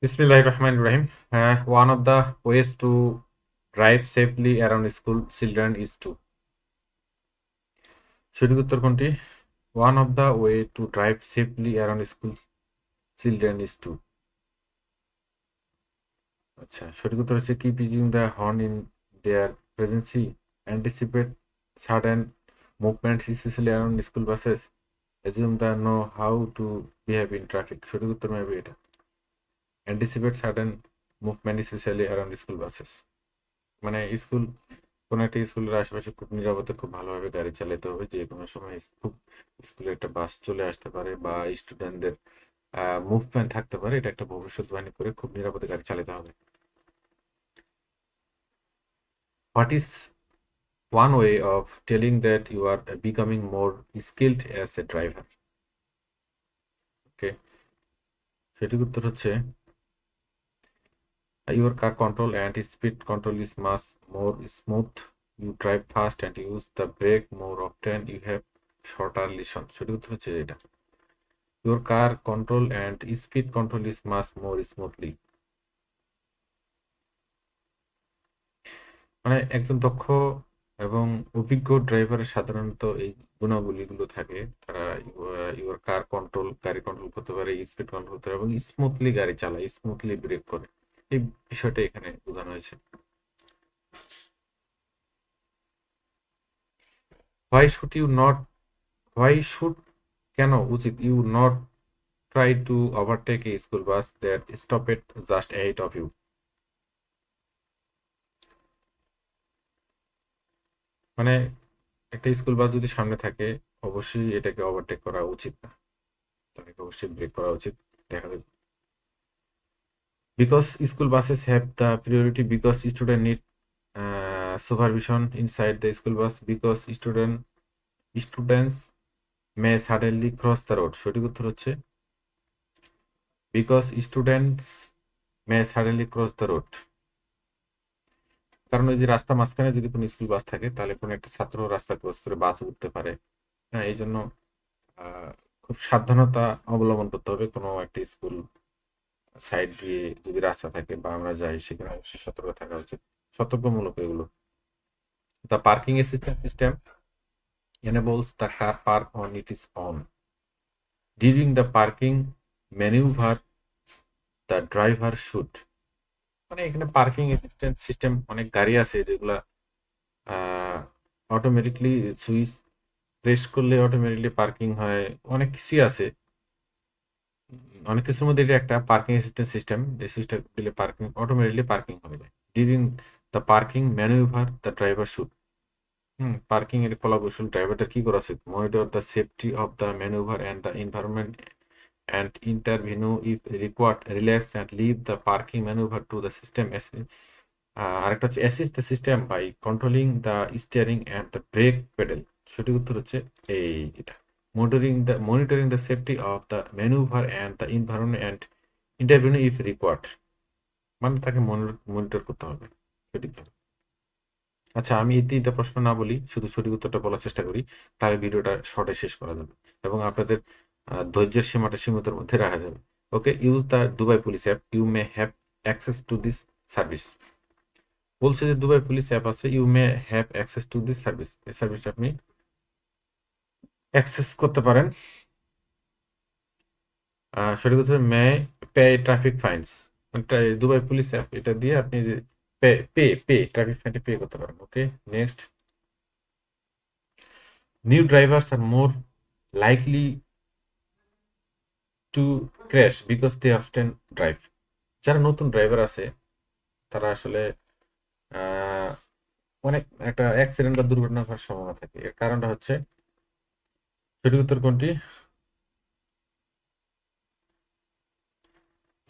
Bismillahirrahmanirrahim. One of the ways to drive safely around school children is to সঠিক উত্তর কোনটি? One of the way to drive safely around school children is to আচ্ছা সঠিক উত্তর হচ্ছে keep using the horn in their presence, anticipate sudden movements especially around school buses, assume the know how to behave in traffic. সঠিক উত্তর maybe এটা anticipate sudden movement especially around school buses মানে school কোনো একটা স্কুলের আশেপাশে খুব নিরাপদে খুব ভালোভাবে গাড়ি চালাতে হবে, যে কোনো সময় খুব স্কুলে একটা বাস চলে আসতে পারে বা স্টুডেন্টদের মুভমেন্ট থাকতে পারে, এটা একটা ভবিষ্যৎবাণী করে খুব নিরাপদে গাড়ি চালাতে হবে। What is one way of telling that you are becoming more skilled as a driver? Okay, সঠিক উত্তর হচ্ছে your car control and speed control is much more smooth. You drive fast and use the brake more often. You have shorter listen. সঠিক উত্তর হচ্ছে এটা। Your car control and speed control is much more smoothly. মানে একজন দক্ষ এবং অভিজ্ঞ ড্রাইভারের সাধারণত এই গুণাবলীগুলো থাকে। তারা ইউর কার কন্ট্রোল, গাড়ি কন্ট্রোল করতে পারে, স্পিড কন্ট্রোল করতে পারে এবং স্মুথলি গাড়ি চালায়, স্মুথলি ব্রেক করে। এই বিষয়টা এখানে বোঝানো হয়েছে। Why should you not, why should কেন উচিত you not try to overtake a school bus that stop it just ahead of you? মানে একটা স্কুল বাস যদি সামনে থাকে অবশ্যই এটাকে ওভারটেক করা উচিত না, তাকে অবশ্যই ব্রেক করা উচিত। দেখা যাবে because school buses have the priority, because student need supervision inside the school bus, because students may suddenly cross the road. সঠিক উত্তর হচ্ছে because students may suddenly cross the road. কারণ ওই যে রাস্তা মাঝখানে যদি কোনো স্কুল বাস থাকে তাহলে কোনো একটা ছাত্র রাস্তা ক্রস করে বাস উঠতে পারে। হ্যাঁ, এই জন্য খুব সাবধানতা অবলম্বন করতে হবে। কোনো একটা স্কুল সাইড দিয়ে যদি রাস্তা থাকে বা আমরা যাই সেখানে অবশ্যই সতর্ক থাকা উচিত, সতর্কমূলক এগুলো। The parking assistant system enables the car park on its own. During the parking maneuver, the driver should, মানে এখানে পার্কিং অ্যাসিস্ট্যান্ট সিস্টেম অনেক গাড়ি আছে যেগুলা অটোমেটিকলি সুইচ প্রেস করলে অটোমেটিকলি পার্কিং হয়, অনেক কিছুই আছে। অনেক কিছুর মধ্যে এটা একটা পার্কিং অ্যাসিস্ট্যান্ট সিস্টেম, এই সুইচটা দিলে পার্কিং অটোমেটিকলি পার্কিং হয়ে যায়। During the parking manoeuvre the driver should, parking এর কলাকৌশল ড্রাইভারদের কি করা উচিত? Monitor the safety of the manoeuvre and the environment and intervene if required, relax and leave the parking maneuver to the system. আরেকটা হচ্ছে assist the system by controlling the steering and the brake pedal। সঠিক উত্তর হচ্ছে এই এটা, monitoring the safety of the maneuver and the environment and intervene if required, মানে তাকে monitor করতে হবে। সঠিক। আচ্ছা, আমি এই তিনটা প্রশ্ন না বলি, শুধু সঠিক উত্তরটা বলার চেষ্টা করি, তাহলে ভিডিওটা শর্টে শেষ করা যাবে এবং আপনাদের ধৈর্যের সীমাটা সীমিতর মধ্যে রাখা যাবে। Okay, use the Dubai police app, you may have access to this service. বলছে যে দুবাই পুলিশ অ্যাপ আছে, you may have access to this service, এই সার্ভিসটা আপনি অ্যাক্সেস করতে পারেন। সঠিক উত্তর may pay traffic fines, Dubai police app এটা দিয়ে আপনি পে পে পে ট্রাফিক ফাইনটা পে করতে পারেন। Okay, next. New drivers are more likely to crash because they often drive. যারা নতুন ড্রাইভার আছে তারা আসলে অনেক একটা অ্যাক্সিডেন্ট বা দুর্ঘটনা হওয়ার সম্ভাবনা থাকে। এর কারণটা হচ্ছে, সঠিক উত্তর কোনটি?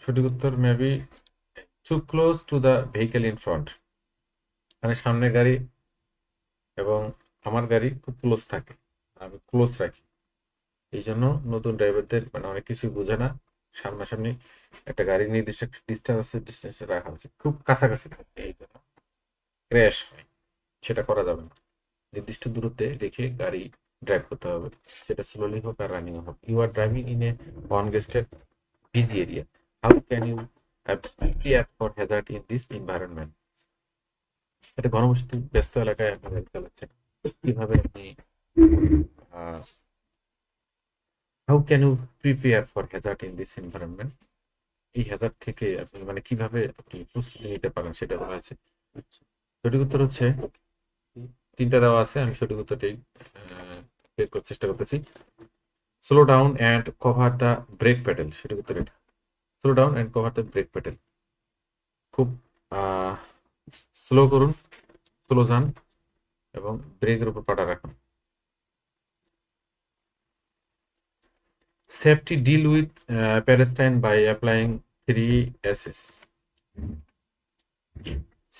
সঠিক উত্তর maybe to close to the vehicle in front, মানে সামনে গাড়ি এবং আমার গাড়ি খুব ক্লোজ থাকে, আমি ক্লোজ রাখি। এই জন্য নতুন ড্রাইভারদের মানে অনেক কিছু বোঝে না, সামনাসামনি একটা গাড়ির নির্দিষ্ট একটা ডিস্টেন্স আছে, ডিস্টেন্সে রাখা উচিত, খুব কাছাকাছি থাকে, এই জন্য ক্র্যাশ হয়। সেটা করা যাবে না, নির্দিষ্ট দূরত্বে রেখে গাড়ি ড্রাইভ করতে হবে, সেটা স্লোলি হোক আর রানিং হোক। You are driving in a congested busy area, how can you prepare for hazard in this environment. এটা ঘনবসতি ব্যস্ত এলাকায় আপনি গাড়ি চালাচ্ছেন, কিভাবে আপনি how can you prepare for hazard in this environment, এই হ্যাজার্ড থেকে আপনি মানে কিভাবে আপনি প্রস্তুতি নিতে পারেন সেটা বলা হয়েছে। সঠিক উত্তর হচ্ছে তিনটা দেওয়া আছে, আমি সঠিক উত্তরটাই বের করার চেষ্টা করতেছি। Slow down and cover the brake pedal, সঠিক উত্তর এটা। Slow down and cover the brake pedal, খুব স্লো করুন, স্লো যান এবং ব্রেকের উপর পাটা রাখুন। Safety deal with Palestine by applying 3 S's.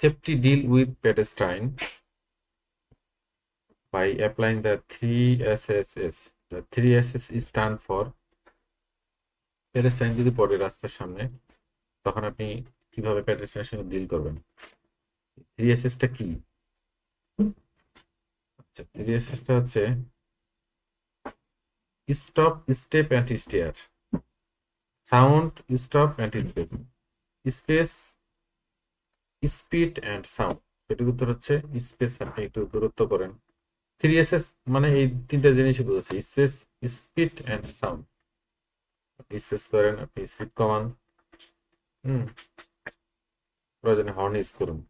Safety deal with Palestine by applying the 3 S's. The 3 S's is stand for Palestine যদি পড়ে রাস্তার সামনে, তখন আপনি কিভাবে প্যালেস্টাইনের সঙ্গে ডিল করবেন। 3 S'টা কি? আচ্ছা, 3 S'টা হচ্ছে stop, step and stair, sound, stop and space, space, speed and sound. সঠিক উত্তর হচ্ছে স্পেস। আপনি একটু দূরত্ব করেন। 3 S's মানে এই তিনটা জিনিসই বুঝেছি, স্পেস, স্পিড অ্যান্ড সাউন্ড। আপনি স্পেস করেন, আপনি স্পিড কমান, প্রয়োজনে হর্ন ইউজ করুন।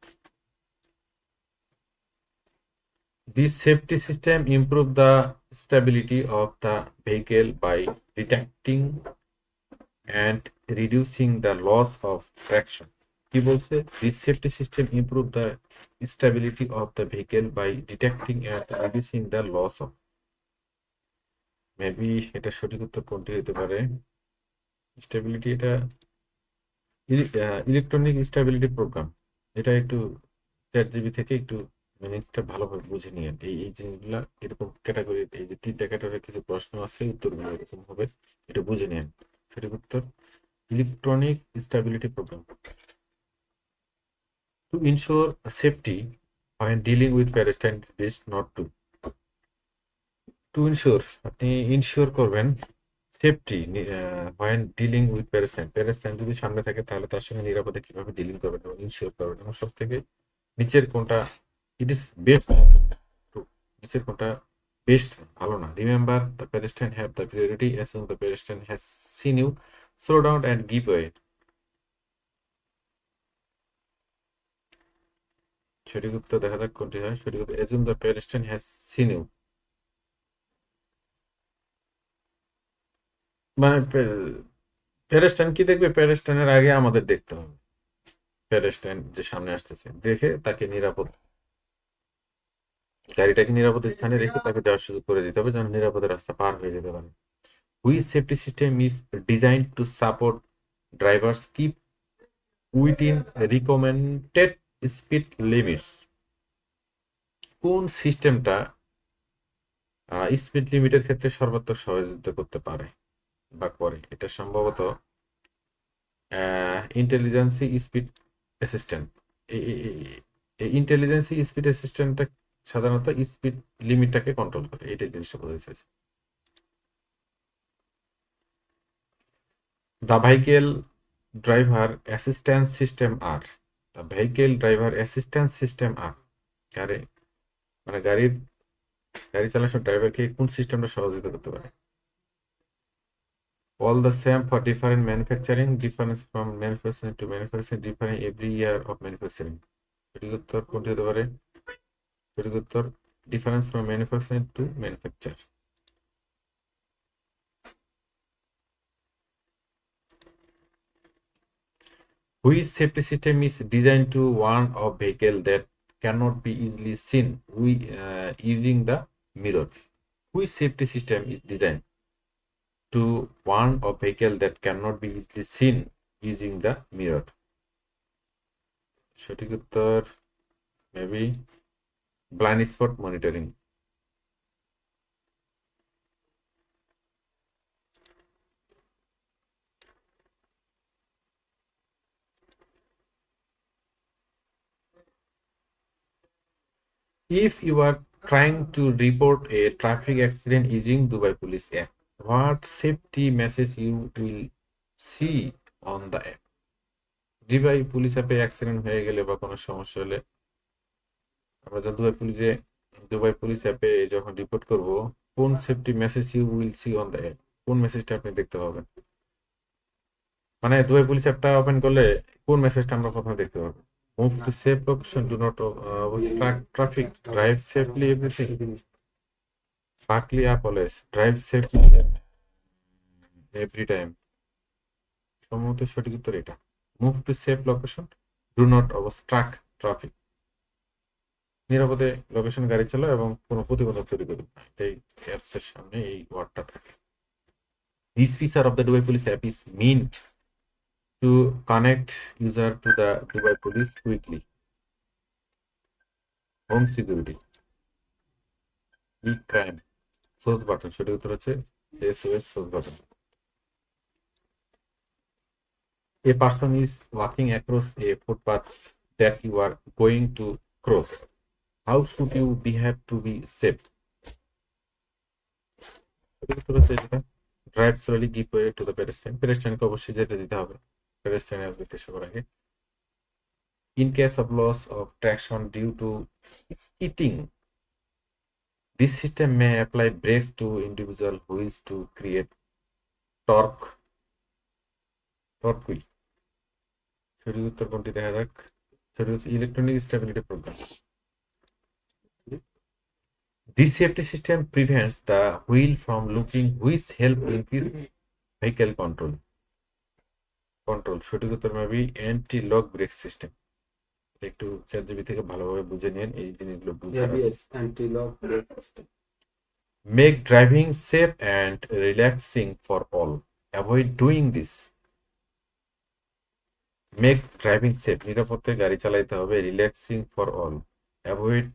This safety system improve the stability of the vehicle by detecting and reducing the loss of traction. কি বলছে? This safety system improve the stability of the vehicle by detecting and reducing the loss of. Maybe এটা সঠিক উত্তর কোনটি হতে পারে? Stability, এটা electronic stability programme. এটা একটু চ্যাট জিবি থেকে একটু মিনিংসটা ভালোভাবে বুঝে নিয়েন। এই এই জিনিসগুলা এরকম ক্যাটাগরি, এই যে তিনটা ক্যাটাগরির কিছু প্রশ্ন আছে, উত্তরগুলো এরকম হবে, এটা বুঝে নিয়েন। সঠিক উত্তর electronic stability programme. To ensure safety when dealing with Palestine is not to. To ensure, আপনি ইনশিওর করবেন safety when dealing with Palestine যদি সামনে থাকে তাহলে তার সঙ্গে নিরাপদে কিভাবে ডিলিং করবেন এবং ইনশিওর করবেন, এবং সব থেকে নিচের কোনটা ইট ইস বেস্ট, নিচের কোনটা বেস্ট ভালো না। Remember the Palestine have the priority as soon the Palestine has seen you, slow down and give way. সঠিক উত্তর দেখা যাক কোনটি হয়। সঠিক উত্তর as soon the Palestine has seen you, মানে প্যালেস্টাইন কি দেখবে? প্যালেস্টাইনের আগে আমাদের দেখতে হবে প্যালেস্টাইন যে সামনে আসতেছে, দেখে তাকে নিরাপদ, গাড়িটাকে নিরাপদ স্থানে রেখে তাকে যাওয়ার সুযোগ করে দিতে হবে যেন নিরাপদে রাস্তা পার হয়ে যেতে পারে। Which safety system is designed to support drivers keep within recommended speed limits? কোন সিস্টেমটা স্পিড লিমিটের ক্ষেত্রে সর্বাত্মক সহযোগিতা করতে পারে বা করে? এটা সম্ভবত ইন্টেলিজেন্সি স্পিড অ্যাসিস্ট্যান্ট। এই ইন্টেলিজেন্সি স্পিড অ্যাসিস্ট্যান্টটা সাধারণত স্পিড লিমিটটাকে কন্ট্রোল করে, এইটাই জিনিসটা বোঝাতে চাইছে। The vehicle driver assistance system are. The vehicle driver assistance system are. গাড়ি মানে গাড়ি চালানোর সময় ড্রাইভারকে কোন সিস্টেমটা সহযোগিতা করতে পারে? All the same for different manufacturing, difference from manufacturing to manufacturing, different every year of manufacturing. সঠিক উত্তর কোনটি হতে পারে? সঠিক উত্তর difference from manufacturing two manufacture. Which safety system is designed to warn of vehicle that cannot be easily seen using the mirror? Which safety system is designed to warn of vehicle that cannot be easily seen using the mirror? সঠিক উত্তর maybe blind spot monitoring. If you are trying to report a traffic accident using Dubai Police app, what safety message you will see on the app? জি ভাই, police অ্যাপে accident হয়ে গেলে বা কোনো সমস্যা হলে আমরা যখন দুবাই পুলিশ অ্যাপে যখন রিপোর্ট করব, কোন safety message you will see on the app, কোন মেসেজটা আপনি দেখতে পাবেন? মানে দুবাই পুলিশ অ্যাপটা ওপেন করলে কোন মেসেজটা আমরা প্রথমে দেখতে পাবো? Move to safe location, do not traffic, drive safely, everything, buckle up always, drive safely every time. সম্ভবত সঠিক উত্তর এটা। Move to safe location, do not obstruct traffic, নিরাপদে লোকেশন গাড়ি চালাও এবং কোনো প্রতিবন্ধক তৈরি করবে না, এটাই অ্যাপস এর সামনে এই ওয়ার্ডটা থাকে। This feature of the Dubai police app is meant to connect user to the Dubai police quickly. Home security, big crime, source button, সঠিক উত্তর হচ্ছে SOS source button. A person is walking across a footpath that you are going to cross. How should you behave to be safe? সঠিক উত্তর হচ্ছে যেটা, drive slowly, give way to the pedestrian, পেডেস্ট্রিয়ানকে অবশ্যই যেতে দিতে হবে পেডেস্ট্রিয়ানের উদ্দেশ্য করার আগে। In case of loss of traction due to skidding, this system may apply brakes to individual wheels to create torque. Torque. সঠিক উত্তর কোনটি দেখা যাক? সঠিক হচ্ছে electronic stability programme. This safety system prevents the wheel from looking, which help increase vehicle control. সঠিক উত্তর maybe anti lock brake system. একটু চ্যাটজিপি থেকে ভালোভাবে বুঝে নিন এই জিনিসগুলো বুঝার আছে। Anti lock brake system. Make driving safe and relaxing for all. Avoid doing this. Make driving safe, নিরাপদে গাড়ি চালাইতে হবে, relaxing for all, avoid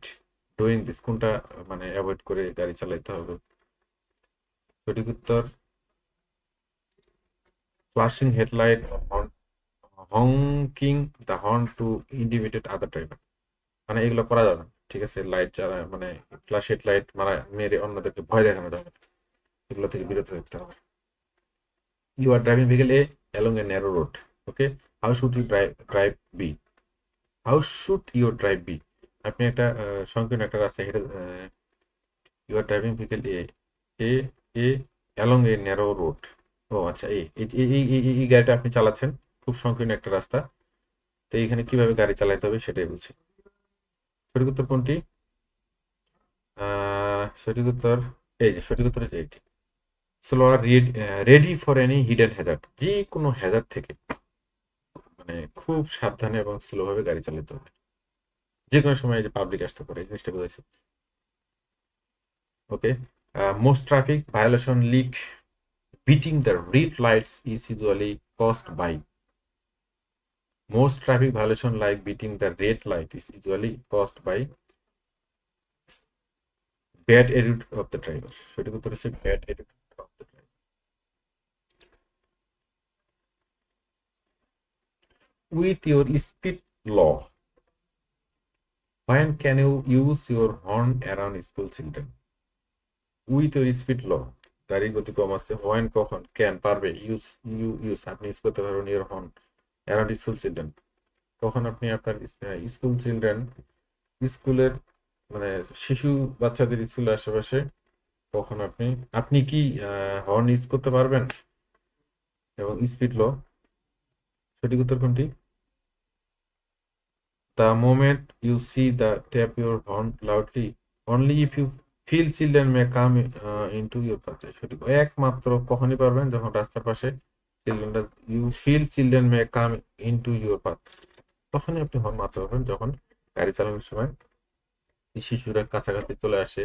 doing this, কোনটা মানে অ্যাভয়েড করে গাড়ি চালাইতে হবে? সঠিক উত্তর flashing headlight, honking the horn to indicate other driver, মানে এগুলো করা যাবে না, ঠিক আছে? লাইট যারা মানে ফ্লাশ হেডলাইট মারা মেরে অন্যদেরকে ভয় দেখানো যাবে না, এগুলো থেকে বিরত থাকতে হবে। You are driving vehicle a along a narrow road, okay, how should you drive be, how should your drive be, আপনি একটা সংকীর্ণ একটা রাস্তা হেঁটে, you are driving vehicle a a a along a narrow road, ও আচ্ছা, এই গাড়িটা আপনি চালাচ্ছেন খুব সংকীর্ণ একটা রাস্তা, তো এইখানে কিভাবে গাড়ি চালাতে হবে সেটাই বলছি। সঠিক উত্তর কোনটি? সঠিক উত্তর এই যে, সঠিক উত্তর হচ্ছে এটি, স্লো আর ready for any hidden hazard, যে কোনো হ্যাজার্ড থেকে মানে খুব সাবধানে এবং স্লো ভাবে গাড়ি চালাতে হবে, যে কোনো সময় যে পাবলিক আসতে পারে, এই জিনিসটা বলেছে। ওকে, most traffic violation leak beating the red lights is usually caused by, most traffic violation like beating the red light is usually caused by bad attitude of the driver, সঠিক উত্তর হচ্ছে bad attitude of the driver. With your speed law, when can you use your horn around school children? With your speed law, গাড়ির গতি কম আছে, when কখন, can পারবে, use আপনি use করতে পারবেন your horn around school children, কখন আপনি আপনার স্কুল চিলড্রেন, স্কুলের মানে শিশু বাচ্চাদের স্কুলের আশেপাশে কখন আপনি আপনি কি হর্ন ইউজ করতে পারবেন এবং স্পিড ল, সঠিক উত্তর কোনটি? The moment you see the tap your horn loudly, only if you feel children may come into your path, সঠিক, একমাত্র কখনই পারবেন যখন রাস্তার পাশে চিলড্রেনরা, you feel children may come into your path, তখনই আপনি হর্ন মারতে পারবেন যখন গাড়ি চালানোর সময় শিশুরা কাছাকাছি চলে আসে,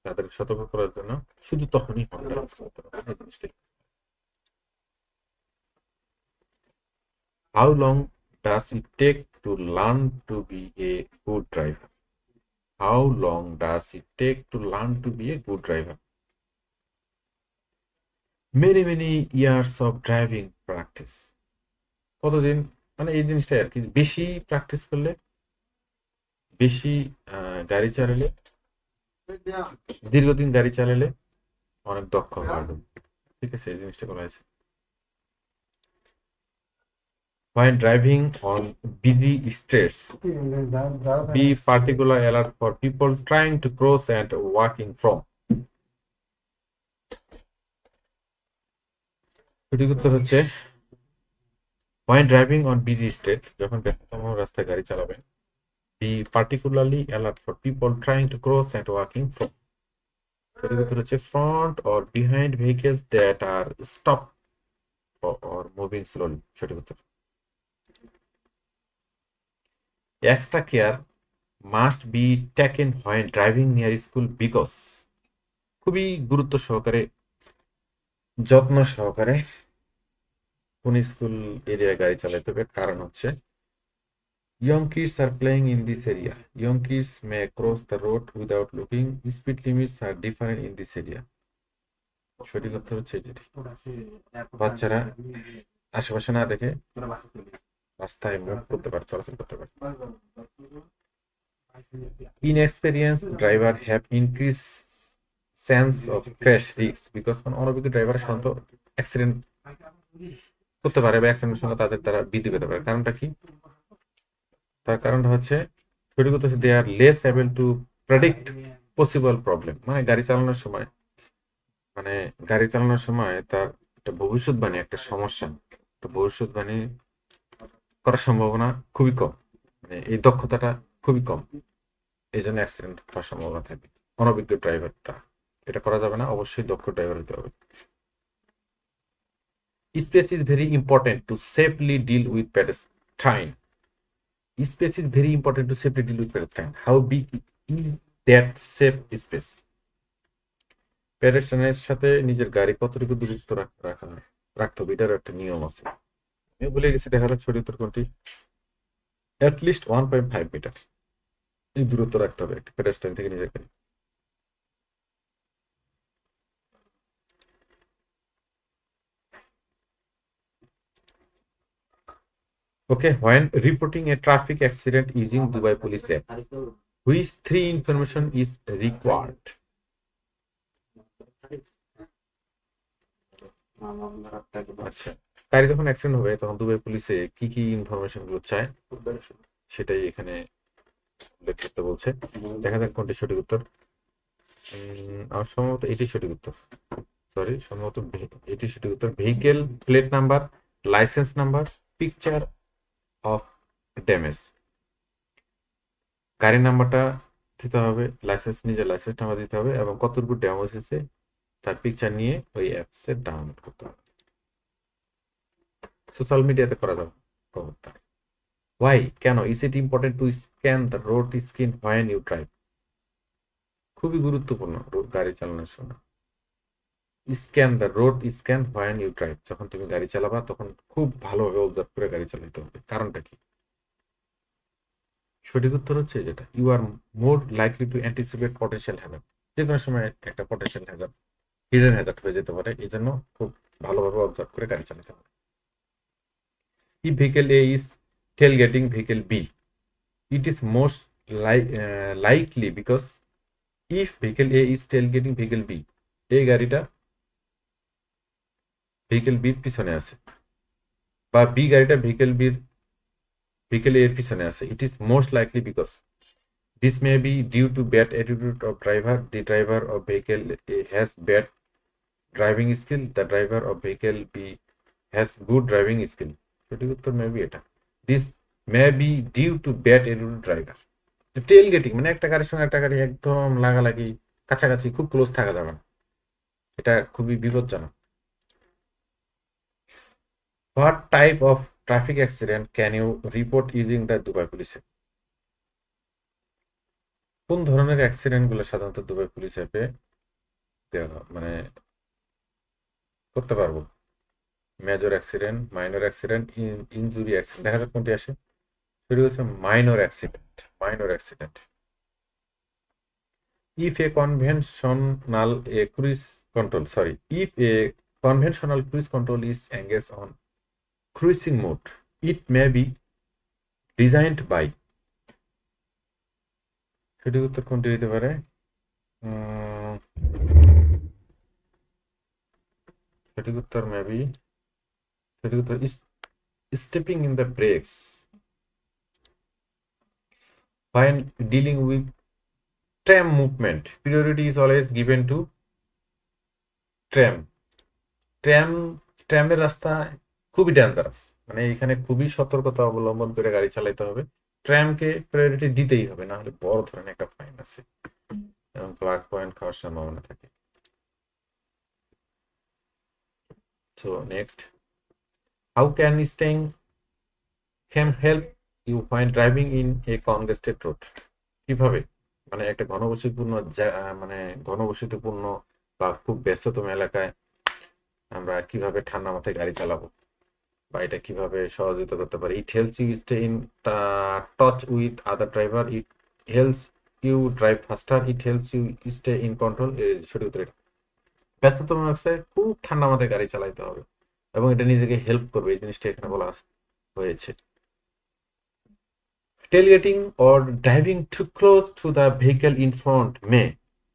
তাদের সতর্ক করার জন্য শুধু তখনই হর্নটা ইউজ করতে পারবেন, এই জিনিসটাই। How long does it take to learn to be a good driver? How long does it take to learn to be a good driver? Many years of driving practice. কতদিন, মানে এই জিনিসটাই আর কি, বেশি প্র্যাকটিস করলে, বেশি গাড়ি চালালে, দীর্ঘদিন গাড়ি চালালে অনেক দক্ষ হওয়া যাবে, ঠিক আছে? এই জিনিসটা বলা হয়েছে। When driving on busy streets, be particular alert for people trying to cross and walking from. সঠিক উত্তর হচ্ছে when driving on busy street, যখন ব্যস্ততম রাস্তায় গাড়ি চালাবেন, be particularly alert for people trying to cross and walking from. সঠিক উত্তর হচ্ছে front or behind vehicles that are stopped or moving slowly. সঠিক উত্তর। Extra care must be taken when driving near school because, খুবই গুরুত্ব সহকারে, যত্ন সহকারে কোন স্কুল এরিয়ায় গাড়ি চালাতে হবে, কারণ হচ্ছে young kids are playing in this area. Young kids may cross the road without looking. Speed limits are different in this area. সঠিক উত্তর হচ্ছে যেটি বাচ্চারা আশেপাশে না দেখে রাস্তায় মুভ করতে পারে, চলাচল করতে পারে। Inexperienced driver have increased sense of crash risk because অনভিজ্ঞ ড্রাইভার সাধারণত অ্যাক্সিডেন্ট করতে পারে বা অ্যাক্সিডেন্টের সঙ্গে তাদের দ্বারা বৃদ্ধি পেতে পারে। কারণটা কি? তার কারণটা হচ্ছে সঠিক উত্তর হচ্ছে they are less able to predict possible problem. মানে গাড়ি চালানোর সময় তার একটা ভবিষ্যৎবাণী, একটা সমস্যা, একটা ভবিষ্যৎবাণী করার সম্ভাবনা খুবই কম, মানে এই দক্ষতাটা খুবই কম, এই জন্য অ্যাক্সিডেন্ট হওয়ার সম্ভাবনা থাকে। অনভিজ্ঞ ড্রাইভার এটা করা যাবে না, অবশ্যই দক্ষ ড্রাইভার হতে হবে। Space is very important to safely deal with pedestrian. Space is very important to safely deal with pedestrian. How big is that safe space? পেডেস্ট্রিয়ানের সাথে নিজের গাড়ি কতটুকু দূরত্ব রাখতে হবে, এটার একটা নিয়ম আছে। আমি বলে গেছি, দেখা যাক সঠিক উত্তর কোনটি। অ্যাটলিস্ট 1.5 মিটার এই দূরত্ব রাখতে হবে একটা পেডেস্ট্রিয়ান থেকে নিজের গাড়ি। Okay, when reporting a traffic accident using Dubai Police app, which three information is required? আচ্ছা, গাড়ি যখন অ্যাক্সিডেন্ট হবে তখন দুবাই পুলিশে কি কি ইনফরমেশন গুলো চায় সেটাই এখানে উল্লেখ করতে বলছে। দেখা যাক কোনটি সঠিক উত্তর। আমার সম্ভবত এটি সঠিক উত্তর, এটি সঠিক উত্তর। Vehicle plate number, licence number, picture of damage. গাড়ির নাম্বারটা দিতে হবে, নিজের লাইসেন্স নাম্বার দিতে হবে, এবং কতটুকু ড্যামেজ হয়েছে তার পিকচার নিয়ে ওই অ্যাপসে ডাউনলোড করতে হবে। সোশ্যাল মিডিয়াতে করা যাবে খবরটা। ওয়াই, কেন? Is it important to scan the road screen when you drive? খুবই গুরুত্বপূর্ণ গাড়ি চালানোর সময় scan the road scan when you drive. যখন তুমি গাড়ি চালাবা তখন খুব ভালোভাবে অবজার্ভ করে গাড়ি চালাতে হবে। কারণটা কি? সঠিক উত্তর হচ্ছে যেটা, you are more likely to anticipate potential hazard. যে কোনো সময় একটা পটেনশিয়াল হ্যাজার্ড, হিডেন হ্যাজার্ড হয়ে যেতে পারে, এই জন্য খুব ভালোভাবে অবজার্ভ করে গাড়ি চালাতে হবে। If vehicle A is tailgating vehicle B, it is most likely because if vehicle A is tailgating vehicle B, এই গাড়িটা vehicle B এর পিছনে আছে, বা B গাড়িটা vehicle A এর পিছনে আছে, it is most likely because this may be due to bad attitude of driver. The driver of vehicle A has bad driving skill. The driver of vehicle B has good driving skill. সঠিক উত্তর maybe এটা, this may be due to bad attitude driver. Tailgating মানে একটা গাড়ির সঙ্গে একটা গাড়ি একদম লাগালাগি, কাছাকাছি, খুব ক্লোজ থাকা যাবে না, এটা খুবই বিপজ্জনক। What type of traffic accident can you report using the Dubai police app? কোন ধরনের অ্যাক্সিডেন্ট গুলো সাধারণত দুবাই পুলিশ অ্যাপে মানে করতে পারবো? Major accident, minor accident, injury accident. দেখা যাক কোনটি আসে। সেটি হচ্ছে minor accident. If a conventional cruise control is engaged on cruising mode, it may be designed by, সঠিক উত্তর কোনটি হতে পারে? সঠিক উত্তর stepping in the brakes when dealing with tram movement. Priority is always given to tram. Tram ট্রামের রাস্তা খুবই ডেঞ্জারাস, মানে এখানে খুবই সতর্কতা অবলম্বন করে গাড়ি চালাতে হবে। ট্রামকে প্রায়োরিটি দিতেই হবে, না হলে বড় ধরনের একটা ফাইন আছে এবং ব্ল্যাক পয়েন্ট খাওয়ার সম্ভাবনা থাকে। So next, how can staying can help you find driving in a congested road. কিভাবে, মানে একটা মানে ঘনবসতিপূর্ণ বা খুব ব্যস্ততম এলাকায় আমরা কিভাবে ঠান্ডা মাথায় গাড়ি চালাবো বা এটা কিভাবে সহযোগিতা করতে পারে। It helps you stay in touch with other driver, it helps you drive faster, it helps you stay in control. সঠিক উত্তর এটা। ব্যস্ততম অবস্থায় খুব ঠান্ডা মাথায় গাড়ি চালাতে হবে এবং এটা নিজেকে হেল্প করবে, এই জিনিসটা এখানে বলা হয়েছে। Tailgating or driving too close to the vehicle in front may.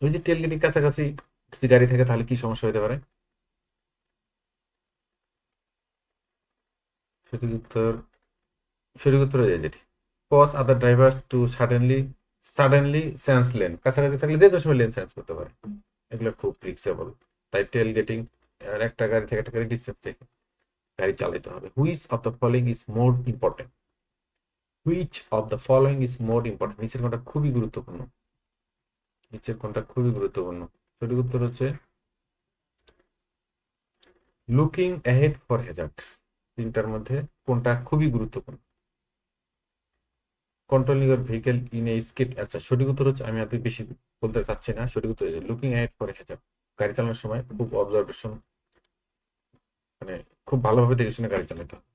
ওই যে টেলগেটিং কাছাকাছি যদি গাড়ি থাকে তাহলে কি সমস্যা হতে পারে? সঠিক উত্তর হয়ে যায় যেটি cause other drivers to suddenly change lane. কাছাকাছি থাকলে যে কোনো সময় লেন চেঞ্জ করতে পারে, এগুলো খুব রিক্সেবল। তাই টেল গেটিং একটা গাড়ি থেকে একটা গাড়ি ডিস্টেন্স রেখে গাড়ি চালাতে হবে। Which of the following is more important? Which of the following is more important, নিচের কোনটা খুবই গুরুত্বপূর্ণ? সঠিক উত্তর হচ্ছে লুকিং অ্যাহেড ফর হ্যাজার্ড। তিনটার মধ্যে কোনটা খুবই গুরুত্বপূর্ণ? Controlling your vehicle in a skid. আচ্ছা, সঠিক উত্তর হচ্ছে, আমি এত বেশি বলতে চাচ্ছি না, সঠিক উত্তর লুকিং অ্যাট ফর হ্যাজার্ড। গাড়ি চালানোর সময় খুব অবজারভেশন, মানে খুব ভালোভাবে দেখে শুনে গাড়ি চালাতে হবে।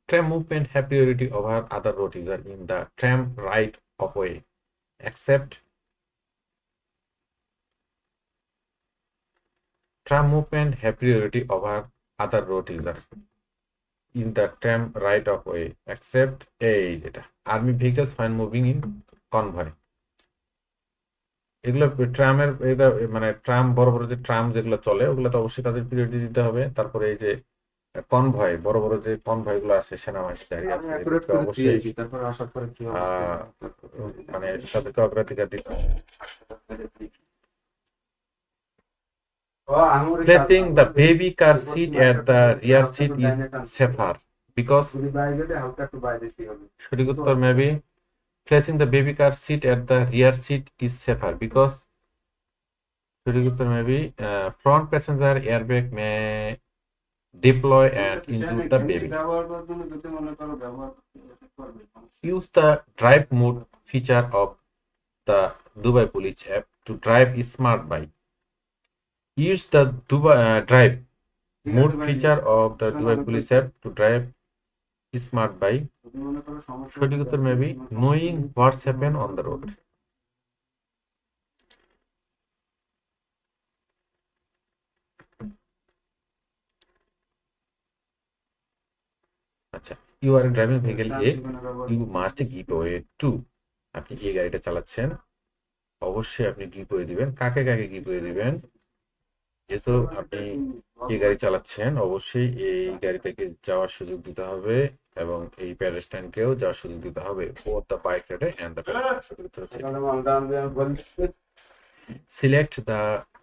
Tram movement have priority over other road user in the tram right of way except tram movement have priority over other road user in the tram right of way except এই যেটা army vehicles fine moving in convoy. এগুলো ট্রামের মানে tram, বড় বড় যে tram যেগুলো চলে ওগুলো তো অবশ্যই তাদের প্রিয়োরিটি দিতে হবে। তারপরে এই যে কনভয়, বড় বড় যে কনভয় গুলো আছে, সেনাবাহিনী গাড়ি আছে, এদেরকে অবশ্যই মানে তাদেরকে অগ্রাধিকার দিতে হবে। Placing the baby car seat at the rear seat is safer because সঠিক উত্তর maybe placing the baby car seat at the rear seat is safer because সঠিক উত্তর maybe front passenger airbag may deploy and injure the baby. Use the drive mode feature of the Dubai Police app to drive smart bike. Use the drive mode feature of the Dubai Police app to drive smart bike. সঠিক উত্তর maybe knowing what's happen on the road. আচ্ছা, you are driving vehicle A, you must give way to। আপনি এই গাড়িটা চালাচ্ছেন, অবশ্যই আপনি give way দিবেন। কাকে কাকে গিভ ওয়ে দিবেন? যেহেতু আপনি এই গাড়ি চালাচ্ছেন, অবশ্যই এই গাড়িটাকে যাওয়ার সুযোগ দিতে হবে এবং এই প্যাডেস্ট্রিয়ানকেও যাওয়ার সুযোগ দিতে হবে। both the bike rider and the pedestrian। Select the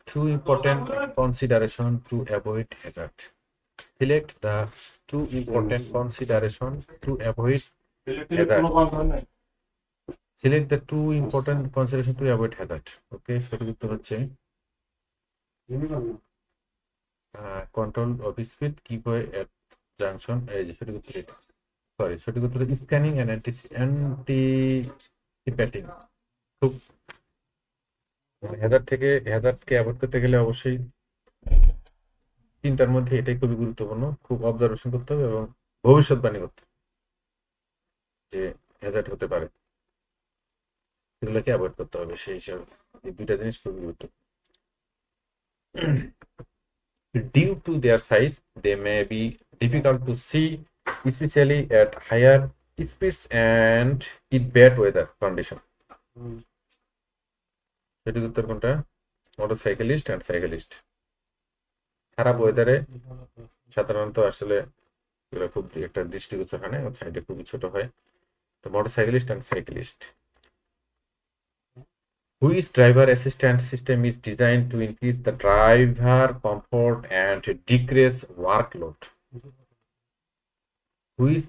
two important consideration to avoid hazard. Select the two important consideration to avoid hazard. Select the two important consideration to avoid hazard. Okay, সঠিক উত্তর হচ্ছে control of speed, keep way at junction. এই যে সঠিক উত্তর এটা, সঠিক উত্তর স্ক্যানিং এন্ড অ্যান্টিসিপেটিং। খুব হ্যাজার্ডকে অ্যাভয়েড করতে গেলে অবশ্যই তিনটার মধ্যে এটাই খুবই গুরুত্বপূর্ণ। খুব অবজারভেশন করতে হবে এবং ভবিষ্যৎবাণী করতে হবে যে হ্যাজার্ড হতে পারে, এগুলোকে অ্যাভয়েড করতে হবে। সেই হিসাবে এই দুইটা জিনিস খুবই গুরুত্বপূর্ণ। Due to their size, they may be difficult to see, especially at higher speeds and in bad weather condition. সঠিক উত্তর কোনটা? মোটরসাইকেলিস্ট এন্ড সাইকেলিস্ট। খারাপ ওয়েদারে সাধারণত আসলে এগুলো খুব একটা দৃষ্টিগোচর হয় না, সাইডে খুবই ছোট হয়। তো motorcyclist and cyclist. Which driver assistance system is designed to increase the driver comfort and decrease workload? Which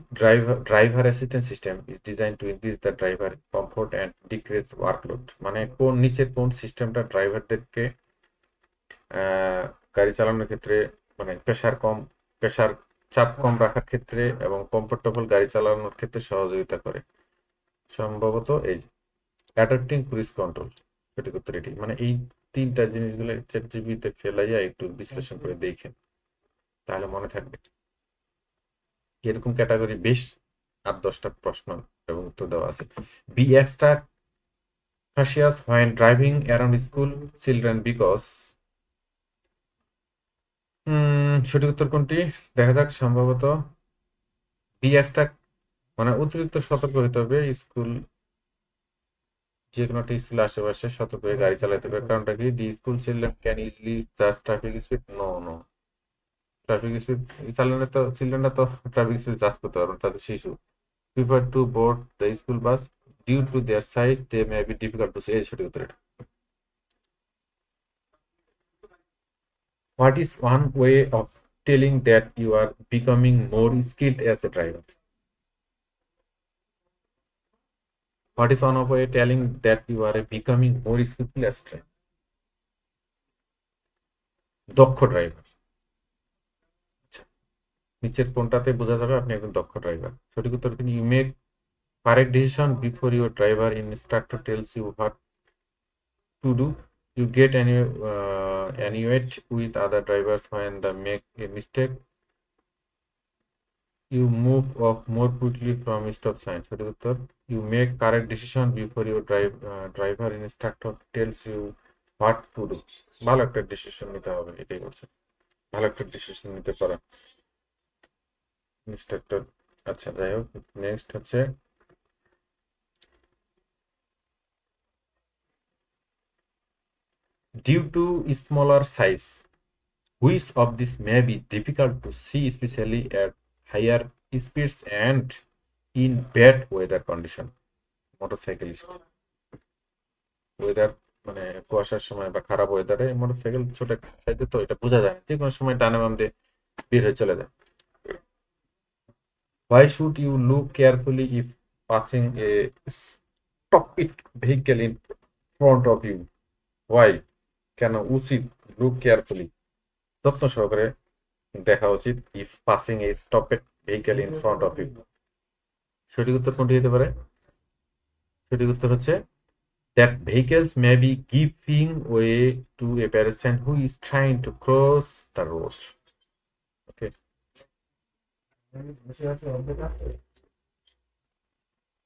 driver assistance system is designed to increase the driver comfort and decrease workload? মানে কোন নিচের কোন সিস্টেমটা ড্রাইভারদেরকে গাড়ি চালানোর ক্ষেত্রে মানে pressure চাপ কম রাখার ক্ষেত্রে এবং কমফোর্টেবল গাড়ি চালানোর ক্ষেত্রে সহযোগিতা করে? সম্ভবত এই অ্যাডাপ্টিং ক্রুইজ কন্ট্রোল, সঠিক উত্তর এটি। মানে এই তিনটা জিনিসগুলো চ্যাট জিপিটিতে ফেলাইয়া একটু বিশ্লেষণ করে দেখেন, তাহলে মনে থাকবে। এরকম ক্যাটাগরি বেশ 8-10টা প্রশ্ন এবং উত্তর দেওয়া আছে। Be extra cautious when driving around school children because সঠিক উত্তর কোনটি? দেখা যাক, সম্ভবত বি এক্সট্রা মানে অতিরিক্ত সতর্ক হতে হবে স্কুল, যে কোনো একটা স্কুলের আশেপাশে সতর্ক হয়ে গাড়ি চালাতে হবে। কারণটা কি? The school children can easily just traffic speed. No no, traffic speed চালালে তো চিলড্রেনরা তো ট্রাফিক স্পিড জাজ করতে পারবে না, তাদের শিশু। Prefer to board the school bus due to their size they may be difficult to see. এই সঠিক উত্তর এটা। What is one way of telling that you are becoming more skilled as a driver? What is one of way telling that you are becoming more skilled as driver? দক্ষ driver. আচ্ছা, নিচের কোনটাতে বোঝা যাবে আপনি একজন দক্ষ ড্রাইভার? সঠিক উত্তর কিন্তু you make correct decision before your driver instructor tells you what to do. You get annoyed with other drivers when they make a mistake. You move off more quickly from stop sign. সঠিক উত্তর you make correct decision before your driver instructor tells you what to do. ভালো একটা decision নিতে হবে, এটাই বলছে। ভালো একটা ডিসিশন নিতে পারা ইনস্ট্রাক্টর। আচ্ছা, যাই হোক, নেক্সট হচ্ছে due to smaller size, which of these may be difficult to see, especially at higher speeds and in bad weather condition? Motorcyclist. Weather মানে কুয়াশার সময় বা খারাপ ওয়েদারে মোটরসাইকেল ছোট একটা সাইজে, তো এটা বোঝা যায় না, যে কোনো সময় ডানে বাম দিয়ে বের হয়ে চলে যায়। Why should you look carefully if passing a stopped vehicle in front of you? Why? কেন উচিত লুক কেয়ারফুলি, যত্ন সহকারে দেখা উচিত, if passing a stopped vehicle in front of you? সঠিক উত্তর কোনটি হতে পারে? সঠিক উত্তর হচ্ছে that vehicles may be giving way to a person who is trying to cross the road. Okay.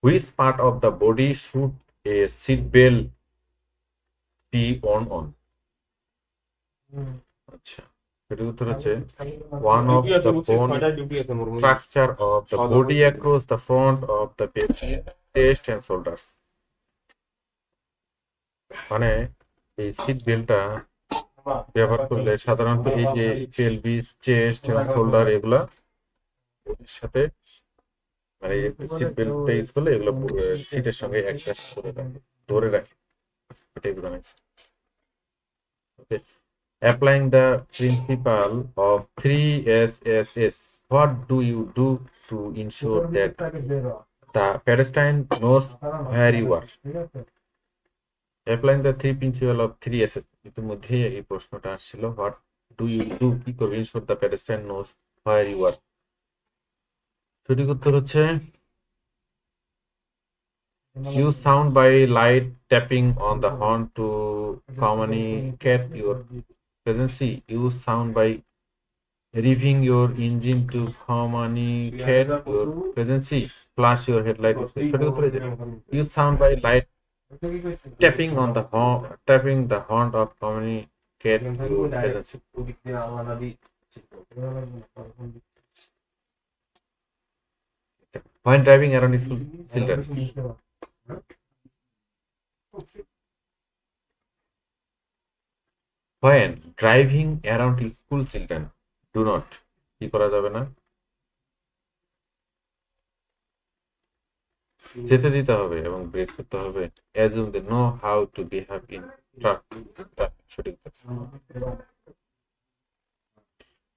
Which part of the body should a seat belt be worn on? আচ্ছা, সঠিক উত্তর হচ্ছে one of the bone structure of the body across the front of the baby chest and shoulders. মানে এই seat বেল্টটা ব্যবহার করলে সাধারণত এই যে পেলভিস, চেস্ট এবং শোল্ডার এগুলা এর সাথে মানে সিট বেল্টটা ইউজ করলে এগুলো সিটের সঙ্গে অ্যাডজাস্ট করে রাখে, ধরে রাখে, এটাই বোঝানো। ওকে, applying the principle of 3SSS, what do you do to ensure that the pedestrian knows where you are? Applying the three principle of 3SS, ইতিমধ্যে এই প্রশ্নটা আসছিল, what do you do, কি করবে ensure the pedestrian knows where you are? সঠিক উত্তর হচ্ছে you sound by light tapping on the horn to communicate your presence. You sound by revving your engine to communicate your presence. Flash your headlight. সঠিক উত্তর হচ্ছে you sound by light tapping on the horn, tapping the horn of communicate your presence. When driving around school children, when driving around school children, do not কি করা যাবে না? যেতে দিতে হবে এবং ব্রেক করতে হবে। assume they know how to behave in traffic, সঠিক উত্তর।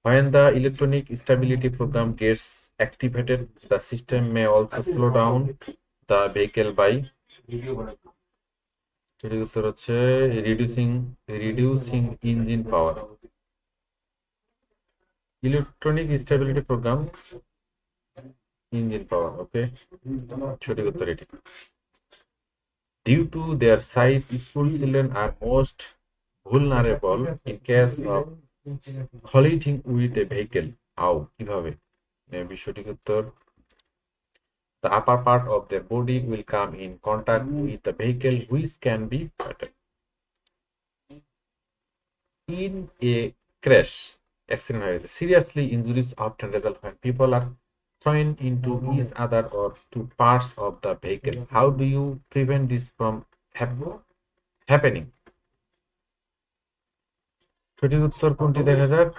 When the electronic stability program gets activated, the system may also slow down the vehicle by সঠিক উত্তর হচ্ছে reducing engine power. Electronic stability program engine power, okay, সঠিক উত্তর এটি। Due to their size, school children are most vulnerable in case of colliding with a vehicle. How? কিভাবে? সঠিক উত্তর, the upper part of their body will come in contact with the vehicle, which can be fatal. In a crash, accident হয়ে গেছে, seriously injuries often result when people are thrown into each other or to parts of the vehicle. How do you prevent this from happening? সঠিক উত্তর কোনটি দেখা যাক।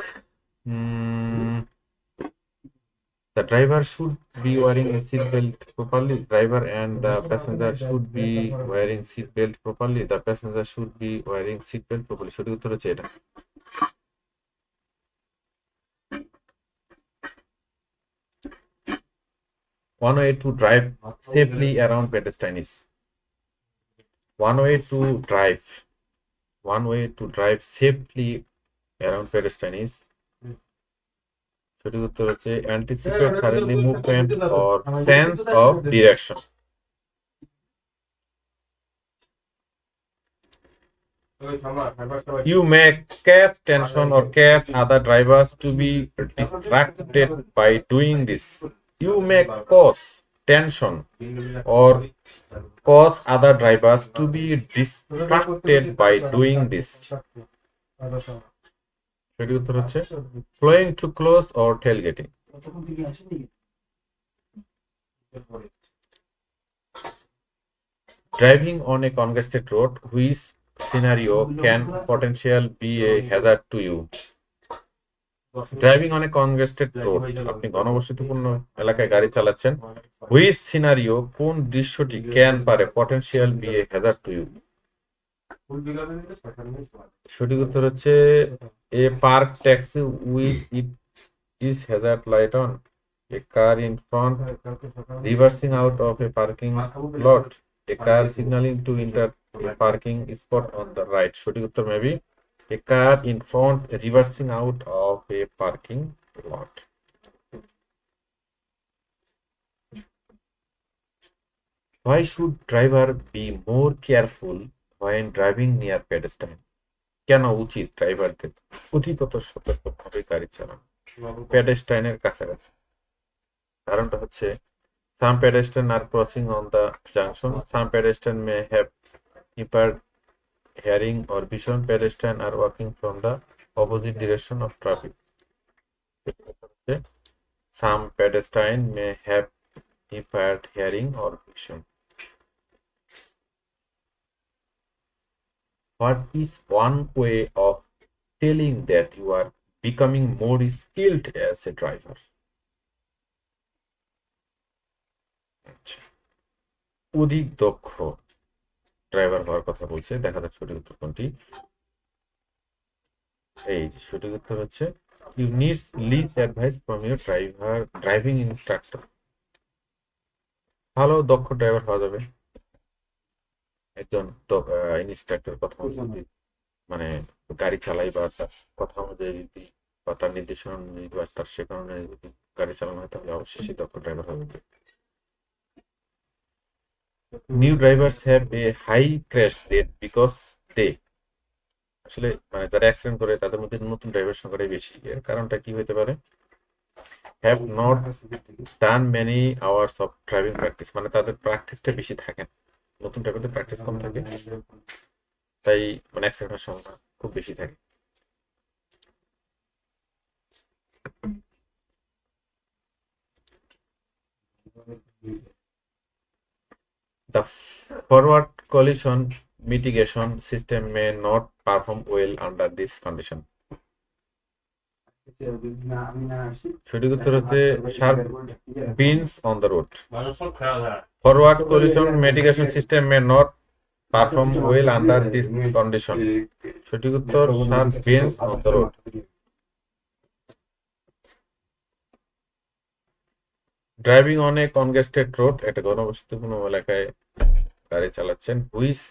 The driver should be wearing a seat belt properly. Driver and the passenger should be wearing seat belt properly. The passenger should be wearing seat belt properly. সঠিক উত্তর হচ্ছে এটা। One way to drive safely around pedestrian is one way to drive safely around pedestrian is সঠিক উত্তর হচ্ছে anticipate suddenly movement or sense of direction. You may cause tension or cause other drivers to be distracted by doing this. You may cause tension or cause other drivers to be distracted by doing this. সঠিক উত্তর হচ্ছে flowing too close or tailgating. Driving on a congested road, which scenario can potentially be a hazard to you? Driving on a congested road, আপনি ঘনবসতিপূর্ণ এলাকায় গাড়ি চালাচ্ছেন, which scenario, কোন দৃশ্যটি, can পারে, potential be a hazard to you. সঠিক উত্তর হচ্ছে a park taxi with it is hazard light on, a car in front reversing out of a parking lot, a car signalling to enter a parking spot on the right. সঠিক উত্তর maybe a car in front reversing out of a parking lot. Why should driver be more careful when driving near pedestrian? কেন উচিত ড্রাইভারদের অধিকতর সতর্কভাবে গাড়ি চালানো পেডেস্ট্রাইনের কাছাকাছি? কারণটা হচ্ছে some pedestrians are crossing on the junction, some pedestrians may have impaired hearing or vision, pedestrians are walking from the opposite direction of traffic. Some pedestrians may have impaired hearing or vision. What is one way of telling that you are becoming more skilled as a driver? অধিক দক্ষ driver হওয়ার কথা বলছে, দেখা যাক সঠিক উত্তর কোনটি। এই সঠিক উত্তর হচ্ছে you needs least advice from your driving instructor. ভালো দক্ষ ড্রাইভার হওয়া যাবে একজন ইনস্ট্রাক্টর কথা অনুযায়ী, মানে গাড়ি চালাই বা তার কথা অনুযায়ী যদি বা তার নির্দেশনা অনুযায়ী বা তার শেখানো অনুযায়ী যদি গাড়ি চালানো হয় তাহলে অবশ্যই দক্ষ ড্রাইভার হবে। New drivers have a high crash rate because they, আসলে মানে যারা অ্যাক্সিডেন্ট করে তাদের মধ্যে নতুন ড্রাইভার সংখ্যাটাই বেশি। এর কারণটা কি হতে পারে? Have not done many hours of driving practice, মানে তাদের প্র্যাকটিসটা বেশি থাকে, নতুন ড্রাইভারদের প্র্যাকটিস কম থাকে, তাই মানে অ্যাক্সিডেন্টের সংখ্যা খুব বেশি থাকে। The forward collision mitigation system may not perform well under this condition. সঠিক উত্তর হচ্ছে sharp bends on the road. Forward collision mitigation system may not perform well under this condition. সঠিক উত্তর sharp bends on the road. Driving on a congested road, একটা ঘনবসতিপূর্ণ এলাকায় গাড়ি চালাচ্ছেন, which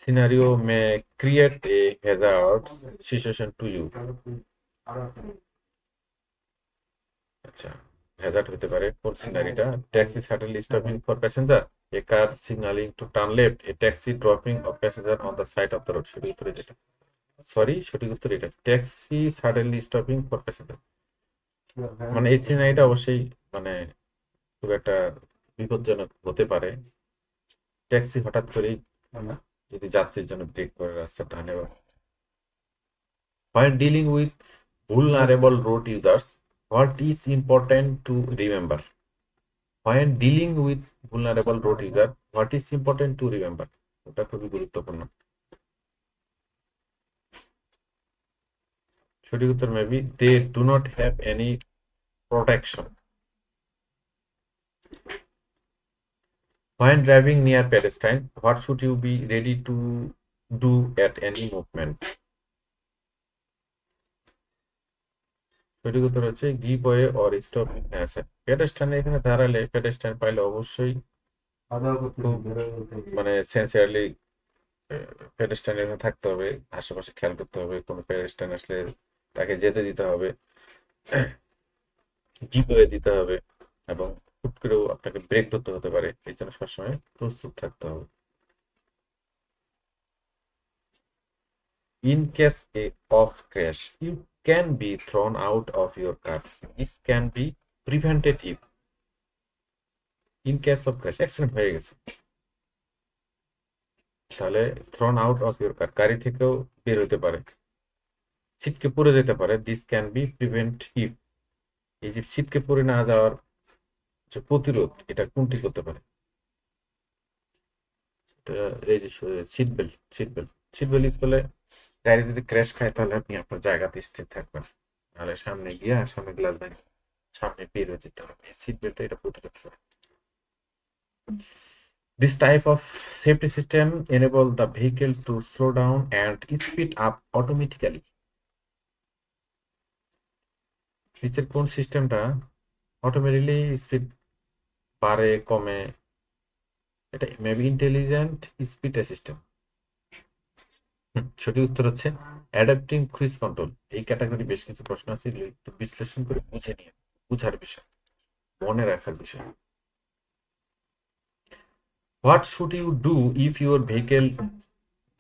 scenario may create a hazard situation to you. আচ্ছা, hazard হতে পারে কোন সিনারিটা? Taxi suddenly stopping for passenger, a car signalling to turn left, a taxi dropping off passenger on the side of the road. সঠিক উত্তর যেটা, sorry সঠিক উত্তর এটা, taxi suddenly stopping for passenger. মানে এই সিনারিটা অবশ্যই মানে খুব একটা বিপজ্জনক হতে পারে। ট্যাক্সি হঠাৎ করেই যদি যাত্রীর জন্য ব্রেক করে রাস্তা টানে। While dealing with vulnerable road users, what is important to remember? When dealing with vulnerable road user, what is important to remember? ওটা খুবই গুরুত্বপূর্ণ। সঠিক উত্তর maybe they do not have any protection. When driving near pedestrian, what should you be ready to do at any movement? সঠিক উত্তর হচ্ছে give way or stop in asset. Pedestrian এখানে দাঁড়ালে, পেডেস্ট্রিয়ান পাইলে অবশ্যই খুব মানে সেন্সিয়ারলি পেডেস্ট্রিয়ান এখানে থাকতে হবে, আশেপাশে খেয়াল করতে হবে, কোনো পেডেস্ট্রিয়ান আসলে তাকে যেতে দিতে হবে, গিভ ওয়ে দিতে হবে, এবং হুট করেও আপনাকে ব্রেক ধরতে হতে পারে, এই জন্য সবসময় প্রস্তুত থাকতে হবে। In case of crash, you can be thrown out of your car. This can be prevented if in case of crash, accident হয়ে গেছে, তাহলে thrown out of your car, গাড়ি থেকেও বের হতে পারে, ছিটকে পড়ে যেতে পারে। This can be prevent if, এই যে ছিটকে পড়ে না যাওয়ার যে প্রতিরোধ, এটা কোনটি করতে পারে? এই যে seat belt, seat belt use করলে গাড়ি যদি ক্র্যাশ খায় তাহলে আপনি আপনার জায়গাতে স্থির থাকবেন, নাহলে সামনে গিয়ে সামনে গ্লাস ভেঙে সামনে বের হয়ে যেতে হবে। সিট বেল্ট এটা প্রতিরোধ করে। This type of safety system enable the vehicle to slow down and speed up automatically. নিচের কোন সিস্টেমটা অটোমেটিক্যালি স্পিড বাড়ে কমে? এটা মেবি ইন্টেলিজেন্ট স্পিড অ্যাসিস্ট্যান্ট। সঠিক উত্তর হচ্ছে অ্যাডাপ্টিং ক্রুইজ কন্ট্রোল। এই ক্যাটাগরি বেশ কিছু প্রশ্ন আছে, এগুলো একটু বিশ্লেষণ করে বুঝে নিয়ে, বুঝার বিষয়, মনে রাখার বিষয়। What should you do if your vehicle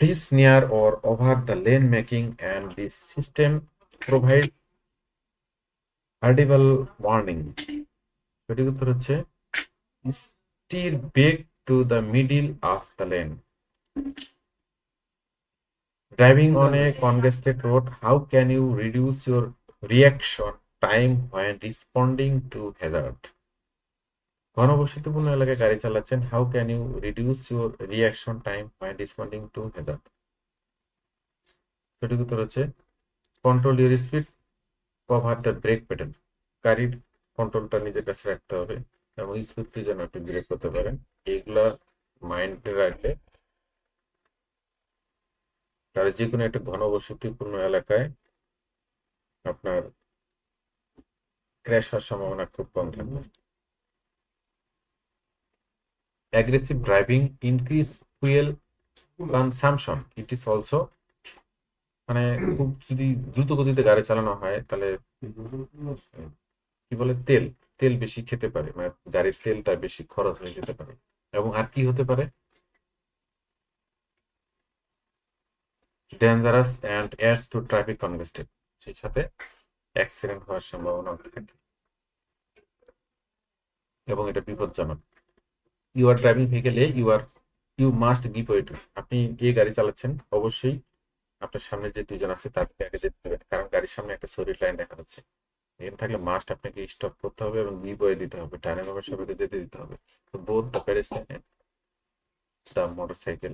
is near or over the lane making and this system provides audible warning? সঠিক উত্তর হচ্ছে steer back to the middle of the lane. Driving on a congested road, how can you reduce your reaction time when responding to hazard? ঘনবসতিপূর্ণ এলাকায় গাড়ি চালাচ্ছেন, how can you reduce your reaction time when responding to hazard? সঠিক উত্তর হচ্ছে control your speed, cover the brake pedal. গাড়ির কন্ট্রোলটা নিজের কাছে রাখতে হবে এবং স্পিডটি যেন আপনি ব্রেক করতে পারেন, এইগুলা মাইন্ডে রাখলে তাহলে যে কোনো একটা ঘনবসতিপূর্ণ এলাকায় আপনার ক্র্যাশ হওয়ার সম্ভাবনা খুব কম থাকবে। Aggressive driving increase fuel consumption. It is also, মানে খুব যদি দ্রুত গতিতে গাড়ি চালানো হয় তাহলে কি বলে তেল তেল বেশি খেতে পারে, মানে গাড়ির তেলটা বেশি খরচ হয়ে যেতে পারে। এবং আর কি হতে পারে? Dangerous and adds to traffic congested, সেই সাথে অ্যাক্সিডেন্ট হওয়ার সম্ভাবনা থাকে এবং এটা বিপজ্জনক। You are driving vehicle a, you must give way to. আপনি যে গাড়ি চালাচ্ছেন অবশ্যই আপনার সামনে যে দুজন আছে তাদেরকে আগে যেতে দেবেন, কারণ গাড়ির সামনে একটা সলিড লাইন দেখা যাচ্ছে, এখানে থাকলে মাস্ট আপনাকে স্টপ করতে হবে এবং গিভ ওয়ে দিতে হবে, ডানে বামে সবাইকে যেতে দিতে হবে, তো both the pedestrian and the motorcycle.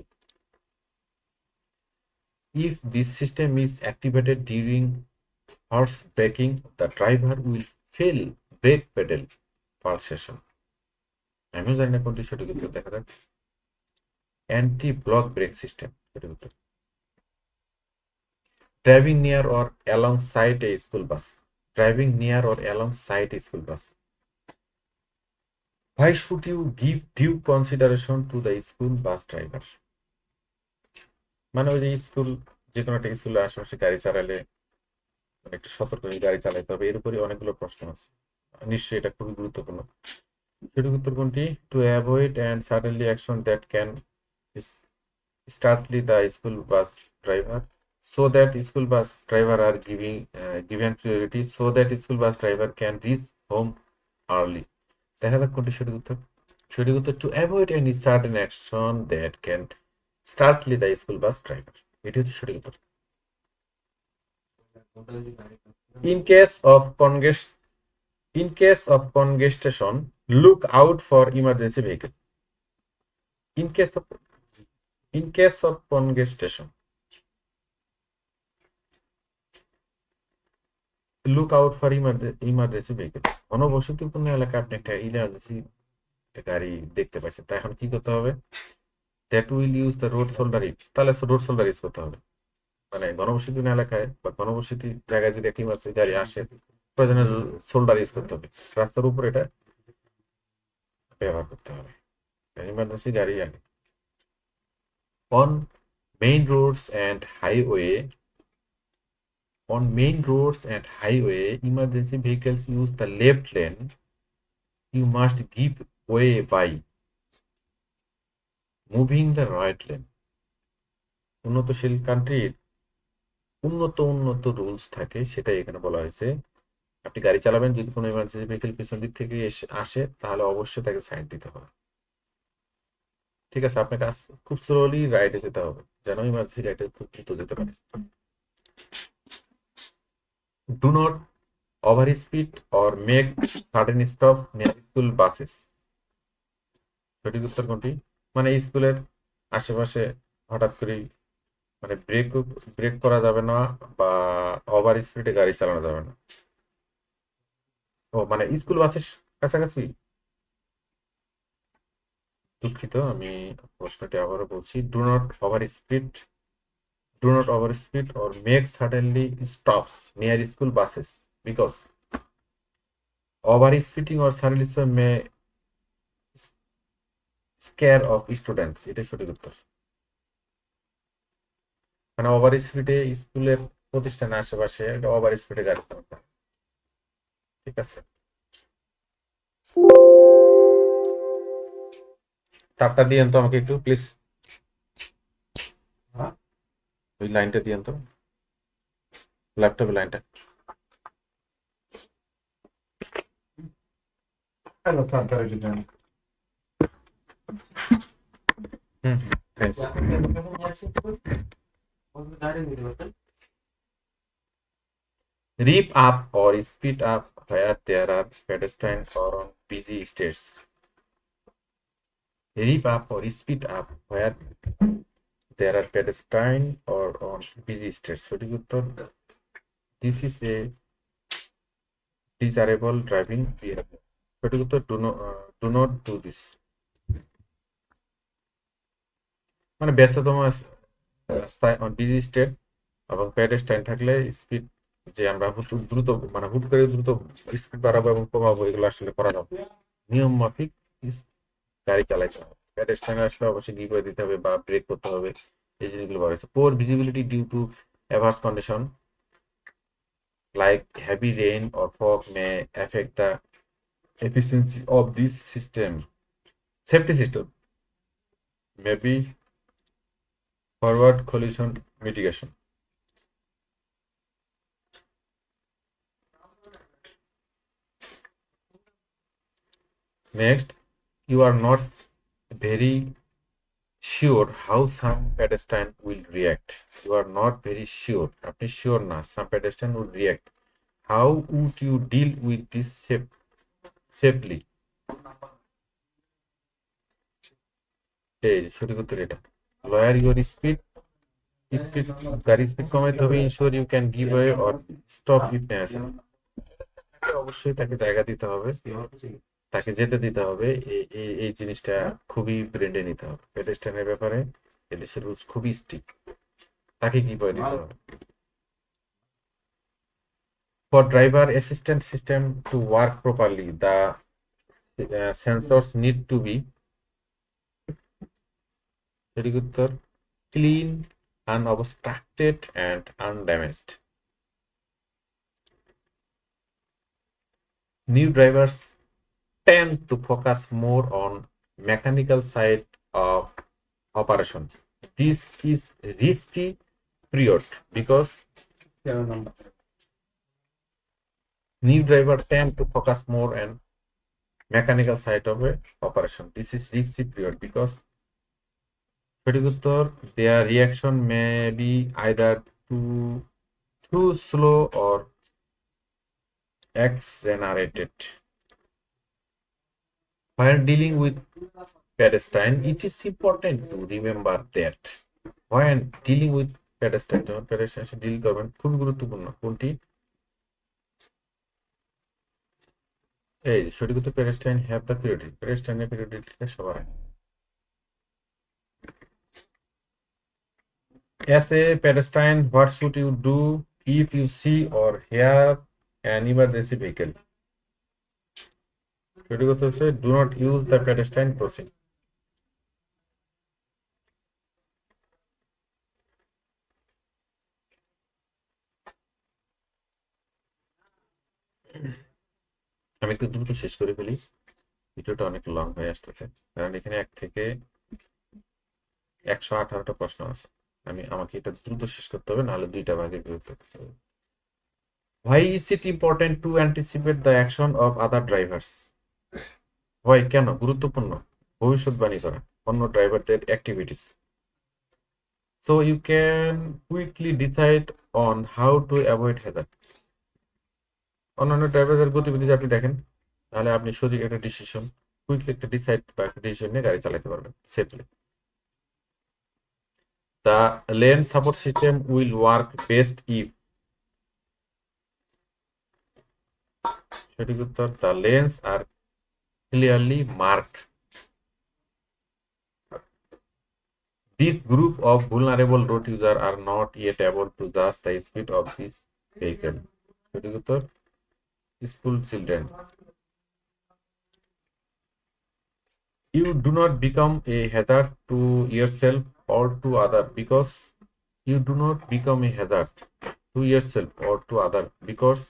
If this system is activated during harsh braking, the driver will feel brake pedal pulsation. আমিও জানি না কোনটি সঠিক উত্তর, দেখা যাক। অ্যান্টি ব্লক ব্রেক সিস্টেম সঠিক উত্তর। Driving near or along side A school bus, driving near or along side A school bus, why should you give due consideration to the school bus driver? মানে ওই যে school, যে কোনো একটা স্কুলের আশেপাশে গাড়ি চালালে মানে একটু সতর্ক হয়ে গাড়ি চালাতে হবে, এর উপরে অনেকগুলো প্রশ্ন আছে, নিশ্চয়ই এটা খুবই গুরুত্বপূর্ণ। সঠিক উত্তর কোনটি? To avoid and suddenly action that can startly the school bus driver, so that school bus driver are given priority so that school bus driver can reach home early. দেখা যাক কোনটি সঠিক উত্তর। সঠিক উত্তর to avoid any sudden action that can startle the school bus driver, এটি হচ্ছে সঠিক উত্তর। In case of congest in case of congestion look out for emergency vehicle. In case of in case of congestion look out for emergency vehicle. ঘনবসতিপূর্ণ এলাকায় আপনি একটা emergency গাড়ি দেখতে পাচ্ছেন, তাই এখন কি করতে হবে? That will use the road shoulder it, তাহলে রোড শোল্ডার ইউজ করতে হবে। মানে ঘনবসতিপূর্ণ এলাকায় বা ঘনবসতি জায়গায় যদি একটা ইমার্জেন্সি গাড়ি আসে, প্রয়োজনে শোল্ডার ইউজ করতে হবে, রাস্তার উপর এটা ব্যবহার করতে হবে, ইমার্জেন্সি গাড়ি আগে। On main roads and highway On main roads and highway, emergency vehicles use the left lane. You must give way by moving the right lane. উন্নতশীল কান্ট্রির উন্নত রুলস থাকে, সেটাই এখানে বলা হয়েছে। আপনি গাড়ি চালাবেন, যদি কোনো ইমার্জেন্সি ভেহিকেল পিছন দিক থেকে আসে, তাহলে অবশ্যই তাকে সাইড দিতে হবে। ঠিক আছে, আপনাকে খুব স্লোলি রাইডে যেতে হবে, যেন ইমার্জেন্সি গাড়িটা খুব দ্রুত যেতে পারে। Do not over speed or make sudden stop near school buses. সঠিক উত্তর কোনটি? মানে স্কুলের আশেপাশে হঠাৎ করে মানে ব্রেক করা যাবে না, বা ওভার স্পিডে গাড়ি চালানো যাবে না। ও মানে স্কুল বাসের কাছাকাছি। দুঃখিত, আমি প্রশ্নটি আবারও বলছি। Do not over speed or make suddenly stops near school buses because over speeding or suddenly may scare of students, এটাই সঠিক উত্তর। মানে ওভার স্পিডে স্কুলের প্রতিষ্ঠানের আশেপাশে এটা ওভার স্পিডে গাড়ি চালাতে হবে। ঠিক আছে, তারটা দিয়েন তো আমাকে একটু প্লিজ, ওই লাইনটা দিয়েন তো, ল্যাপটপে লাইনটা। Hello, তাড়াতাড়ি যদি আমি হুম, thank you. Rev up or speed up where there are pedestrians or on busy streets. Rev up or speed up where there are pedestrians or on busy streets. সঠিক উত্তর, this is a desirable driving behavior. সঠিক উত্তর, do not do this. মানে ব্যস্ততম রাস্তায় on busy street এবং পেডেস্ট্রাইন থাকলে speed, যে আমরা দ্রুত মানে হুট করে দ্রুত স্পিড বাড়াবো এবং কমাবো, এগুলো আসলে করা যাবে না। নিয়ম মাফিক গাড়ি চালাইতে হবে। পেডেস্ট্রাইন আসলে অবশ্যই গিভ দিতে হবে বা ব্রেক করতে হবে, এই জিনিসগুলো বলা হয়েছে। Poor visibility due to adverse condition like heavy rain or fog may affect the efficiency of this system. Safety system may be forward collision mitigation. Next, you are not very sure how some pedestrian will react. You are not very sure. আপনি sure না, some pedestrian will react. How would you deal with this safely? এই সঠিক উত্তর এটা। Lower your speed speed গাড়ি speed কমাইতে হবে, ensure you can give way or stop if necessary. অবশ্যই তাকে জায়গা দিতে হবে, তাকে যেতে দিতে হবে। এই জিনিসটা খুবই ব্রেন্ডে নিতে হবে। পেডেস্ট্রিয়ানের ব্যাপারে এদেশের রুলস খুবই স্ট্রিক্ট, তাকে কি করে দিতে হবে। For driver assistant system to work properly, the sensors need to be, সঠিক উত্তর, clean, unobstructed and undamaged. New drivers tend to focus more on mechanical side of operation. This is risky period because new driver tend to focus more on mechanical side of a operation. This is risky period because সঠিক উত্তর, their reaction may be either too slow or accelerated. While dealing with pedestrian, it is important to remember that when dealing with pedestrian, যখন pedestrian সাথে deal করবেন খুবই গুরুত্বপূর্ণ কোনটি, এই সঠিক উত্তর, pedestrian have the priority, pedestrian এর priority সবার আগে। As a pedestrian, what should you do if you see or hear an emergency vehicle? সঠিক উত্তর হচ্ছে do not use the pedestrian crossing. আমি একটু দ্রুত শেষ করে ফেলি, ভিডিওটা অনেক লং হয়ে আসতেছে, কারণ এখানে 1 থেকে 118টা প্রশ্ন আছে। আমাকে এটা দ্রুত শেষ করতে হবে, নাহলে 2টা ভাগে বিভক্ত করতে হবে। Why is it important to anticipate the action of other drivers? Why, কেন গুরুত্বপূর্ণ ভবিষ্যৎবাণী করা অন্য ড্রাইভারদের activities, so you can quickly decide on how to avoid hazard. অন্যান্য ড্রাইভারদের গতিবিধি আপনি দেখেন, তাহলে আপনি সঠিক একটা ডিসিশন, কুইকলি একটা ডিসাইড বা একটা ডিসিশন নিয়ে গাড়ি চালাতে পারবেন safely. The lane support system will work best if, সঠিক উত্তর, the lanes are clearly marked. This group of vulnerable road users are not yet able to judge the speed of this vehicle. সঠিক উত্তর, school children. You do not become a hazard to yourself or to others because you do not become a hazard to yourself or to others because